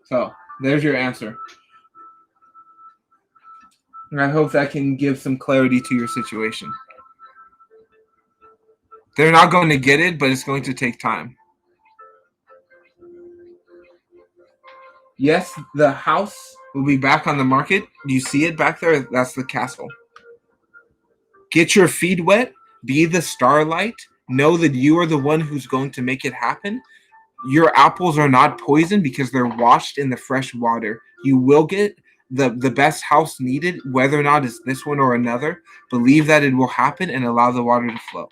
So, there's your answer. And I hope that can give some clarity to your situation. They're not going to get it, but it's going to take time. Yes, the house will be back on the market. Do you see it back there? That's the castle. Get your feet wet. Be the starlight. Know that you are the one who's going to make it happen. Your apples are not poisoned because they're washed in the fresh water. You will get the best house needed, whether or not it's this one or another. Believe that it will happen and allow the water to flow.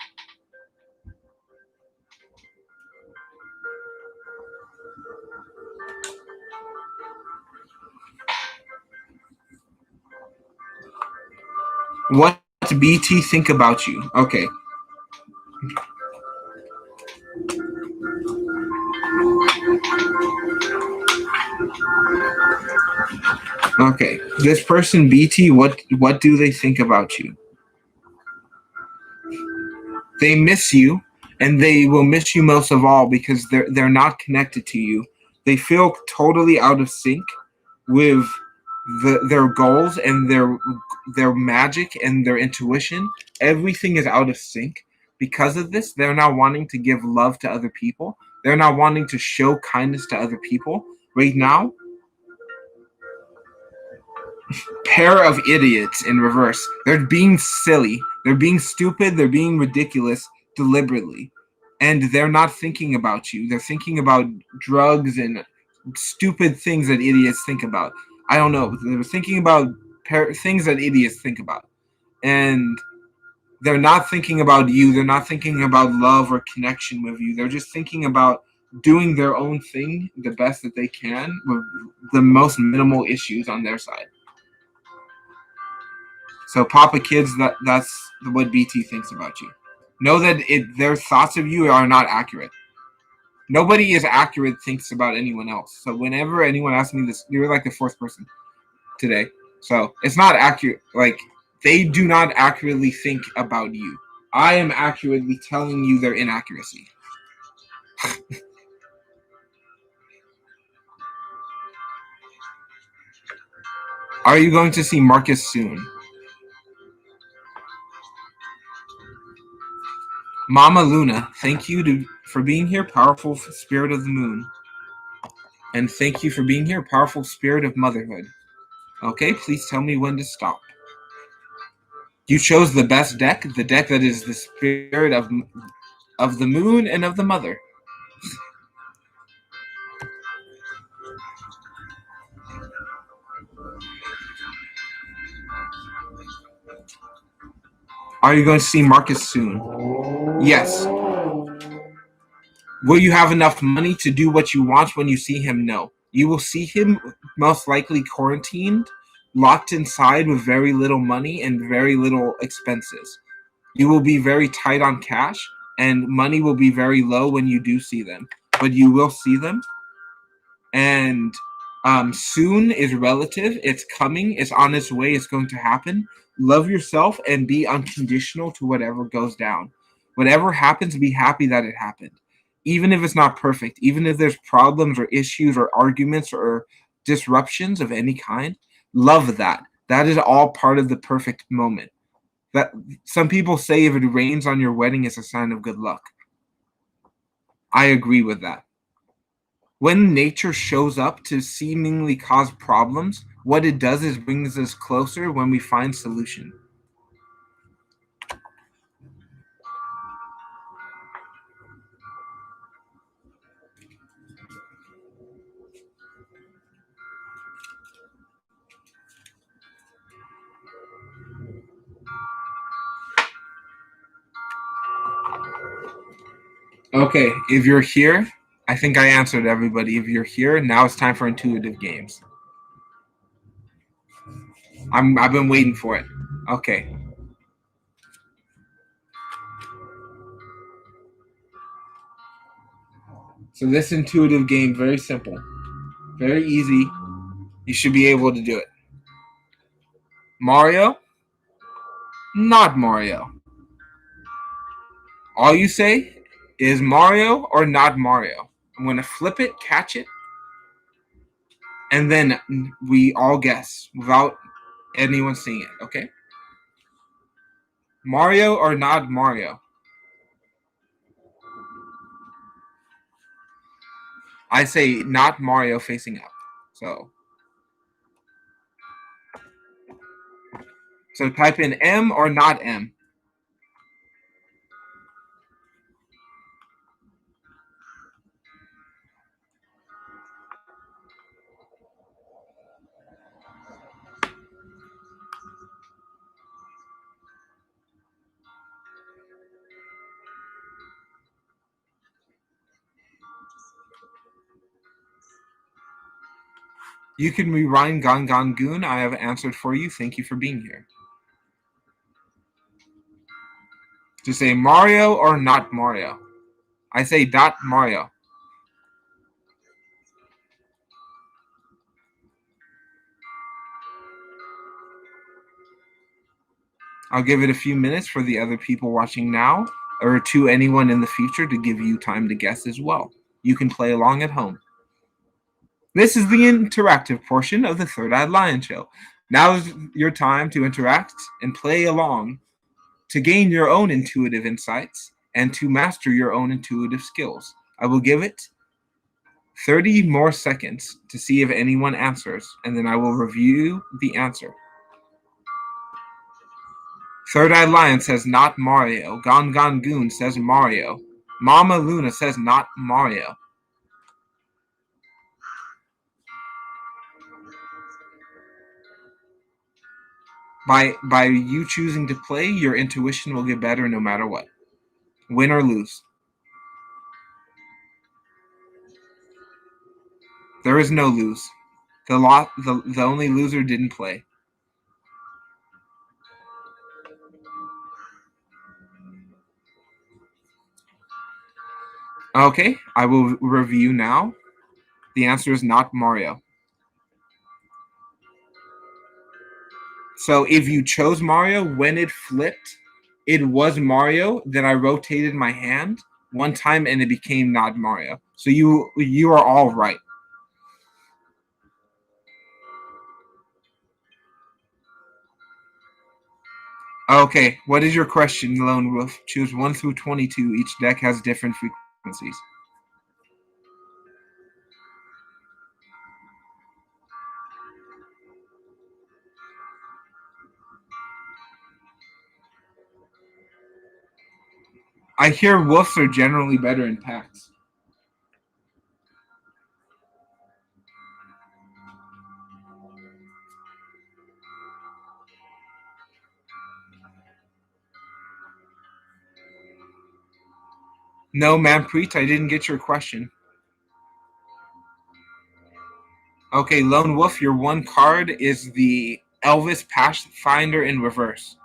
What BT think about you? Okay. Okay. This person BT, what do they think about you? They miss you, and they will miss you most of all because they're not connected to you. They feel totally out of sync with their goals and their magic and their intuition. Everything is out of sync. Because of this, they're not wanting to give love to other people. They're not wanting to show kindness to other people. Right now, pair of idiots in reverse. They're being silly. They're being stupid. They're being ridiculous deliberately. And they're not thinking about you. They're thinking about drugs and stupid things that idiots think about. I don't know. They're thinking about things that idiots think about. And they're not thinking about you. They're not thinking about love or connection with you. They're just thinking about doing their own thing the best that they can with the most minimal issues on their side. So Papa Kids, that's what BT thinks about you. Know that their thoughts of you are not accurate. Nobody is accurate thinks about anyone else. So whenever anyone asks me this, you're like the fourth person today. So it's not accurate. Like, they do not accurately think about you. I am accurately telling you their inaccuracy. Are you going to see Marcus soon? Mama Luna, thank you for being here, powerful spirit of the moon. And thank you for being here, powerful spirit of motherhood. Okay, please tell me when to stop. You chose the best deck, the deck that is the spirit of the moon and of the mother. Are you going to see Marcus soon? Yes. Will you have enough money to do what you want when you see him? No. You will see him most likely quarantined, locked inside with very little money and very little expenses. You will be very tight on cash, and money will be very low when you do see them. But you will see them, and soon is relative. It's coming. It's on its way. It's going to happen. Love yourself and be unconditional to whatever goes down. Whatever happens, be happy that it happened. Even if it's not perfect, even if there's problems or issues or arguments or disruptions of any kind, love that. That is all part of the perfect moment. That some people say if it rains on your wedding, it's a sign of good luck. I agree with that. When nature shows up to seemingly cause problems, what it does is brings us closer when we find solution. Okay, if you're here, I think I answered everybody. If you're here, now it's time for intuitive games. I've been waiting for it. Okay. So this intuitive game, very simple, very easy. You should be able to do it. Mario, not Mario. All you say is Mario or not Mario. I'm going to flip it, catch it, and then we all guess without anyone seeing it, okay? Mario or not Mario? I say not Mario facing up. So type in M or not M. You can rewind Gon Goon. I have answered for you. Thank you for being here. To say Mario or not Mario. I say dot Mario. I'll give it a few minutes for the other people watching now or to anyone in the future to give you time to guess as well. You can play along at home. This is the interactive portion of the Third Eyed Lion Show. Now is your time to interact and play along to gain your own intuitive insights and to master your own intuitive skills. I will give it 30 more seconds to see if anyone answers, and then I will review the answer. Third Eyed Lion says not Mario. Gon Goon says Mario. Mama Luna says not Mario. By you choosing to play, your intuition will get better no matter what. Win or lose. There is no lose. The only loser didn't play. Okay, I will review now. The answer is not Mario. So if you chose Mario, when it flipped, it was Mario. Then I rotated my hand one time and it became not Mario. So you are all right. Okay, what is your question, Lone Wolf? Choose 1 through 22. Each deck has different frequencies. I hear wolves are generally better in packs. No, Manpreet, I didn't get your question. Okay, Lone Wolf, your one card is the Elvis Pathfinder in reverse.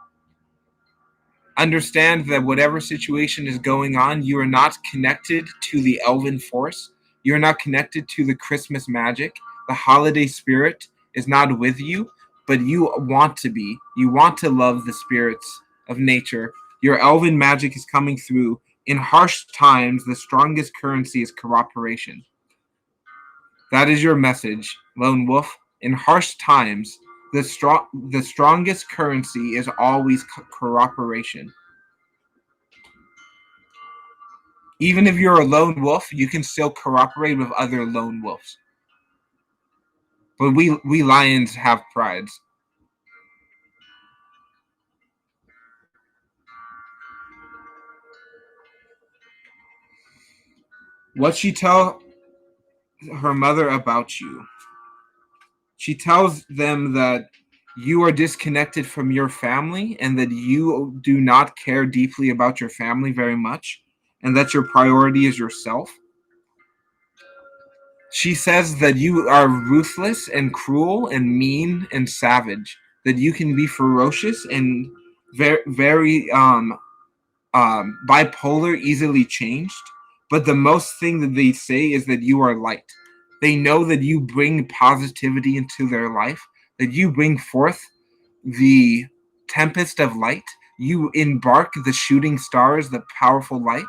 Understand that whatever situation is going on, you are not connected to the elven force. You are not connected to the Christmas magic. The holiday spirit is not with you, but you want to be. You want to love the spirits of nature. Your elven magic is coming through. In harsh times, the strongest currency is cooperation. That is your message, Lone Wolf. In harsh times, the strongest currency is always cooperation. Even if you're a lone wolf, you can still cooperate with other lone wolves. But we lions have prides. What she tell her mother about you? She tells them that you are disconnected from your family and that you do not care deeply about your family very much and that your priority is yourself. She says that you are ruthless and cruel and mean and savage, that you can be ferocious and very bipolar, easily changed. But the most thing that they say is that you are light. They know that you bring positivity into their life, that you bring forth the tempest of light. You embark the shooting stars, the powerful light.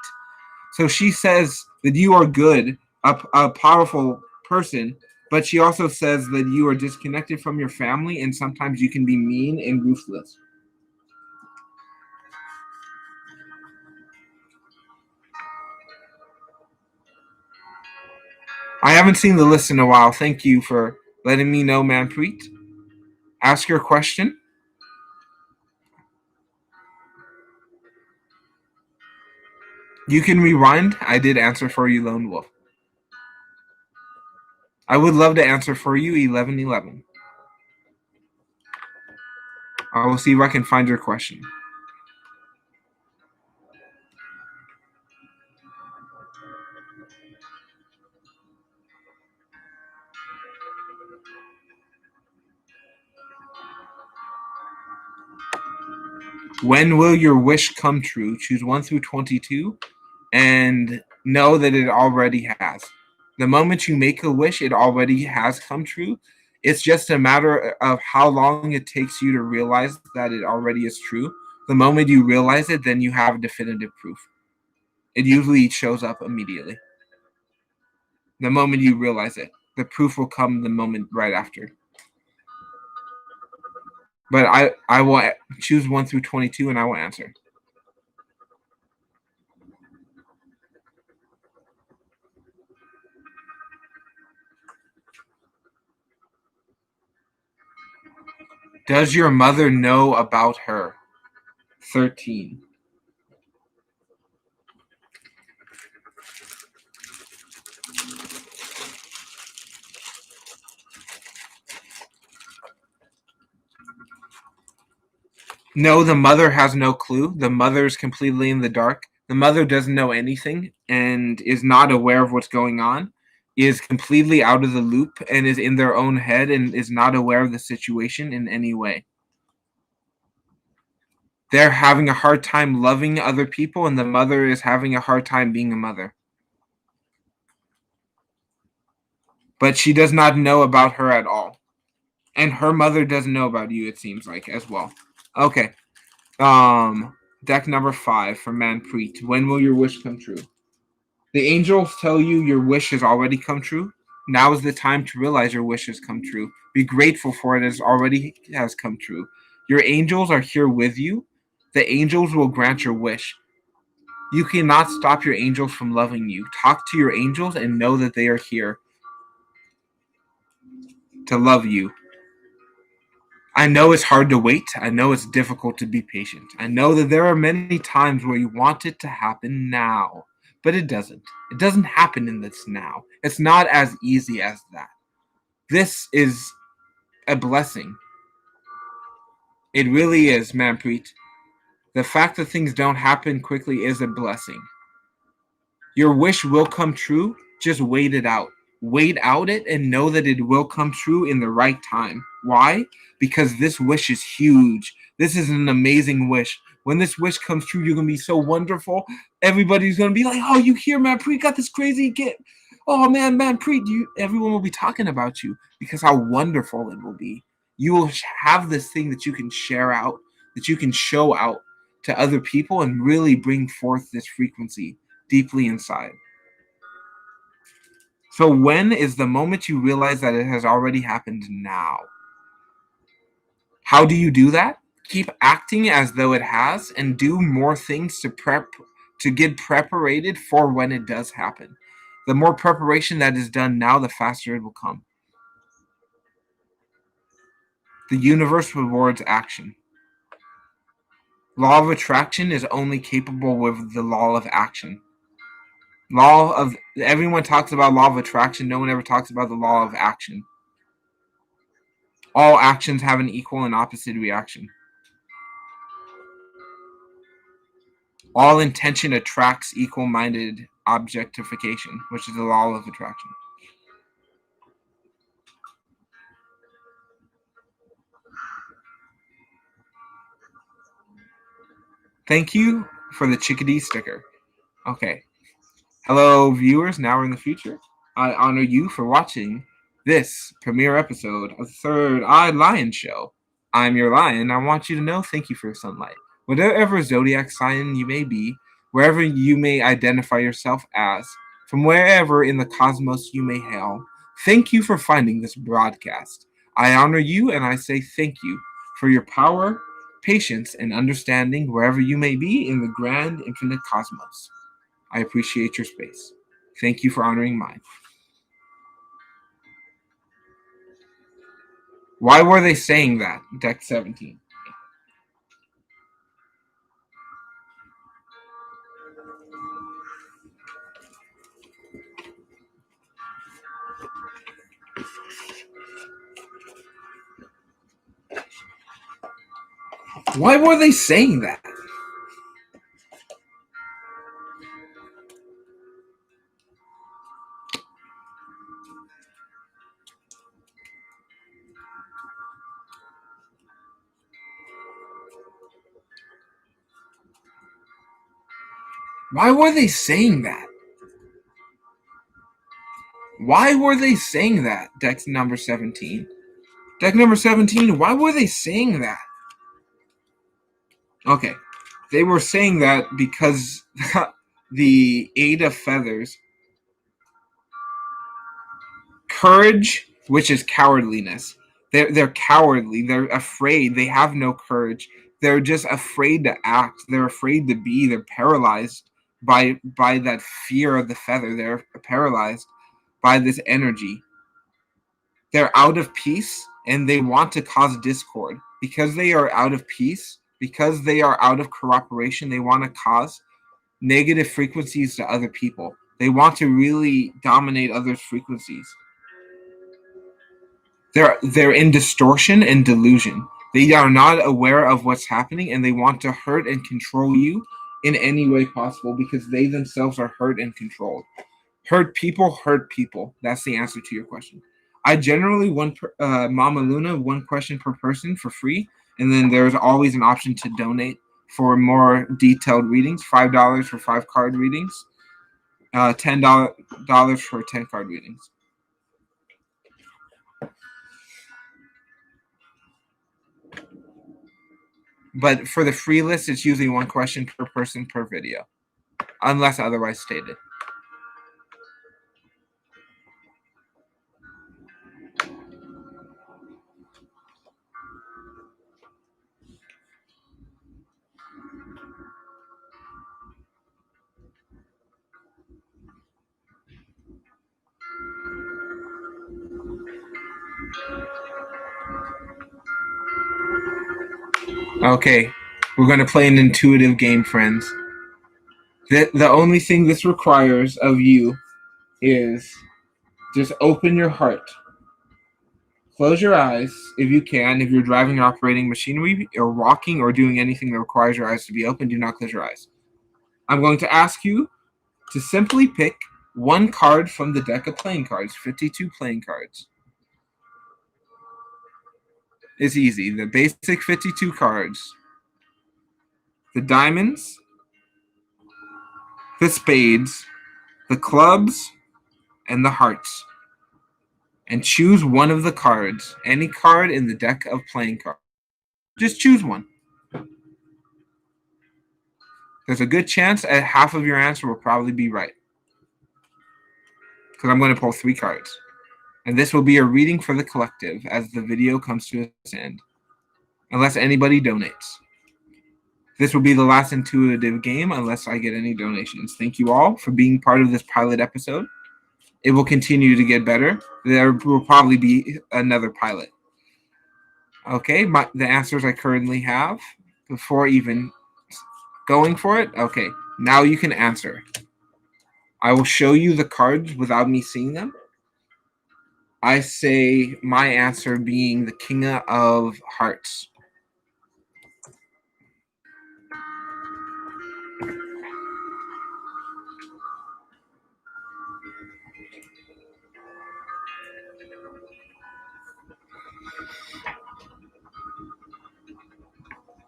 So she says that you are good, a powerful person, but she also says that you are disconnected from your family and sometimes you can be mean and ruthless. I haven't seen the list in a while. Thank you for letting me know, Manpreet. Ask your question. You can rewind. I did answer for you, Lone Wolf. I would love to answer for you, 1111. I will see if I can find your question. When will your wish come true? Choose 1 through 22 and know that it already has. The moment you make a wish, it already has come true. It's just a matter of how long it takes you to realize that it already is true. The moment you realize it, then you have definitive proof. It usually shows up immediately. The moment you realize it, the proof will come the moment right after. But I will choose 1 through 22 and I will answer. Does your mother know about her? 13. No, the mother has no clue. The mother is completely in the dark. The mother doesn't know anything and is not aware of what's going on, is completely out of the loop and is in their own head and is not aware of the situation in any way. They're having a hard time loving other people, and the mother is having a hard time being a mother. But she does not know about her at all. And her mother doesn't know about you, it seems like, as well. Okay. Deck number 5 for Manpreet. When will your wish come true? The angels tell you your wish has already come true. Now is the time to realize your wish has come true. Be grateful for it as already has come true. Your angels are here with you. The angels will grant your wish. You cannot stop your angels from loving you. Talk to your angels and know that they are here to love you. I know it's hard to wait. I know it's difficult to be patient. I know that there are many times where you want it to happen now, but it doesn't. It doesn't happen in this now. It's not as easy as that. This is a blessing. It really is, Manpreet. The fact that things don't happen quickly is a blessing. Your wish will come true. Just wait it out. Wait out it and know that it will come true in the right time. Why? Because this wish is huge. This is an amazing wish. When this wish comes true, you're gonna be so wonderful. Everybody's gonna be like, "Oh, you hear, Manpreet got this crazy gift. Oh man, Manpreet, everyone will be talking about you because how wonderful it will be. You will have this thing that you can share out, that you can show out to other people, and really bring forth this frequency deeply inside." So when is the moment you realize that it has already happened now? How do you do that? Keep acting as though it has and do more things to get preparated for when it does happen. The more preparation that is done now, the faster it will come. The universe rewards action. Law of attraction is only capable with the law of action. Everyone talks about law of attraction, no one ever talks about the law of action. All actions have an equal and opposite reaction. All intention attracts equal-minded objectification, which is the law of attraction. Thank you for the chickadee sticker. Okay. Hello, viewers, now or in the future. I honor you for watching this premiere episode of the Third Eyed Lion Show. I'm your lion. I want you to know thank you for your sunlight. Whatever zodiac sign you may be, wherever you may identify yourself as, from wherever in the cosmos you may hail, thank you for finding this broadcast. I honor you and I say thank you for your power, patience, and understanding wherever you may be in the grand infinite cosmos. I appreciate your space. Thank you for honoring mine. Why were they saying that? Deck 17. Why were they saying that? Why were they saying that? Why were they saying that? Deck number 17. Deck number 17, why were they saying that? Okay. They were saying that because the Eight of Feathers, courage, which is cowardliness. They're cowardly. They're afraid. They have no courage. They're just afraid to act. They're afraid to be. They're paralyzed by that fear of the feather. They're paralyzed by this energy. They're out of peace and they want to cause discord. Because they are out of peace, because they are out of cooperation, they want to cause negative frequencies to other people. They want to really dominate others' frequencies. They're in distortion and delusion. They are not aware of what's happening, and they want to hurt and control you in any way possible because they themselves are hurt and controlled. Hurt people. That's the answer to your question. I generally Mama Luna, one question per person for free, and then there's always an option to donate for more detailed readings. $5 for 5 card readings, $10 for 10 card readings. But for the free list, it's usually one question per person per video, unless otherwise stated. Okay, we're going to play an intuitive game, friends. The only thing this requires of you is just open your heart. Close your eyes if you can. If you're driving or operating machinery or walking or doing anything that requires your eyes to be open, do not close your eyes. I'm going to ask you to simply pick one card from the deck of playing cards, 52 playing cards. It's easy. The basic 52 cards. The diamonds, the spades, the clubs, and the hearts. And choose one of the cards, any card in the deck of playing cards. Just choose one. There's a good chance that half of your answer will probably be right. Because I'm going to pull 3 cards. And this will be a reading for the collective as the video comes to its end. Unless anybody donates. This will be the last intuitive game unless I get any donations. Thank you all for being part of this pilot episode. It will continue to get better. There will probably be another pilot. Okay, the answers I currently have before even going for it. Okay, now you can answer. I will show you the cards without me seeing them. I say my answer being the King of Hearts.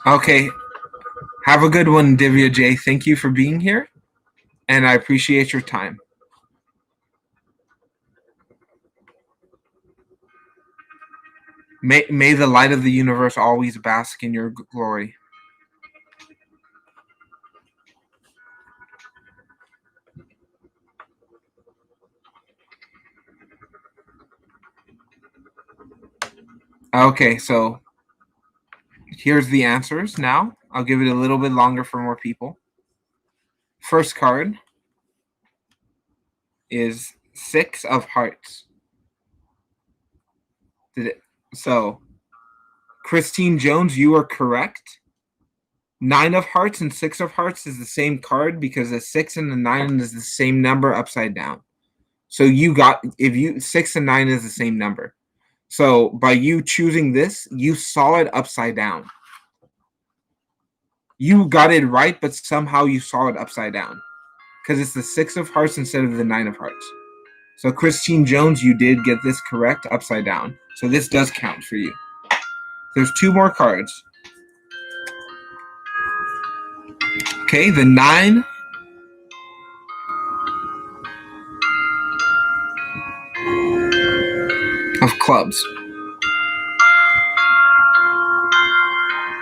Okay, have a good one, Divya J. Thank you for being here, and I appreciate your time. May the light of the universe always bask in your glory. Okay, so here's the answers now. I'll give it a little bit longer for more people. First card is 6 of Hearts. So, Christine Jones, you are correct. 9 of Hearts and 6 of Hearts is the same card because the 6 and the 9 is the same number upside down. So 6 and 9 is the same number. So by you choosing this, you saw it upside down. You got it right, but somehow you saw it upside down because it's the 6 of Hearts instead of the 9 of Hearts. So Christine Jones, you did get this correct upside down. So this does count for you. There's 2 more cards. Okay, the 9 of clubs.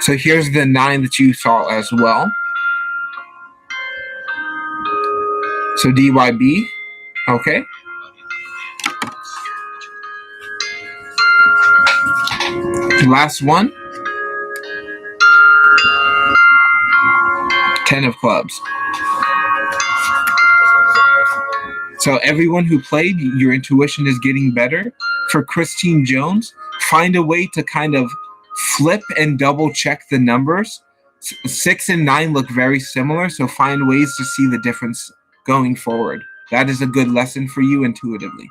So here's the 9 that you saw as well. So DYB, okay. Last one. 10 of clubs. So everyone who played, your intuition is getting better. For Christine Jones, find a way to kind of flip and double check the numbers. 6 and 9 look very similar, so find ways to see the difference going forward. That is a good lesson for you intuitively.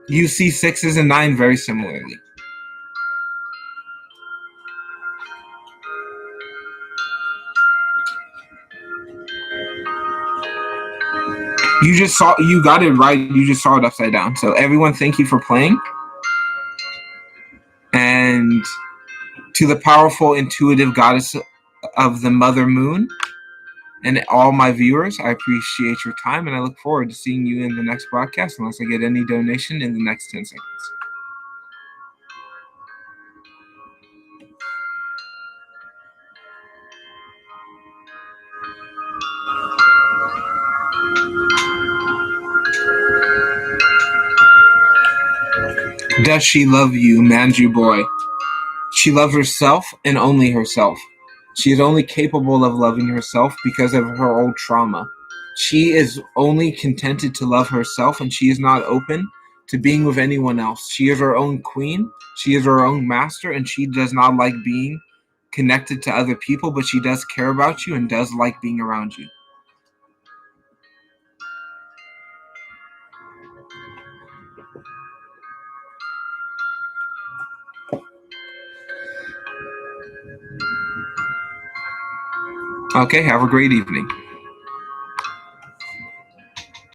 You see 6s and 9 very similarly. You got it right. You just saw it upside down. So everyone, thank you for playing. And to the powerful, intuitive goddess of the Mother Moon and all my viewers, I appreciate your time, and I look forward to seeing you in the next broadcast, unless I get any donation in the next 10 seconds. Does she love you, Manju boy? She loves herself and only herself. She is only capable of loving herself because of her old trauma. She is only contented to love herself, and she is not open to being with anyone else. She is her own queen. She is her own master, and she does not like being connected to other people, but she does care about you and does like being around you. Okay, have a great evening.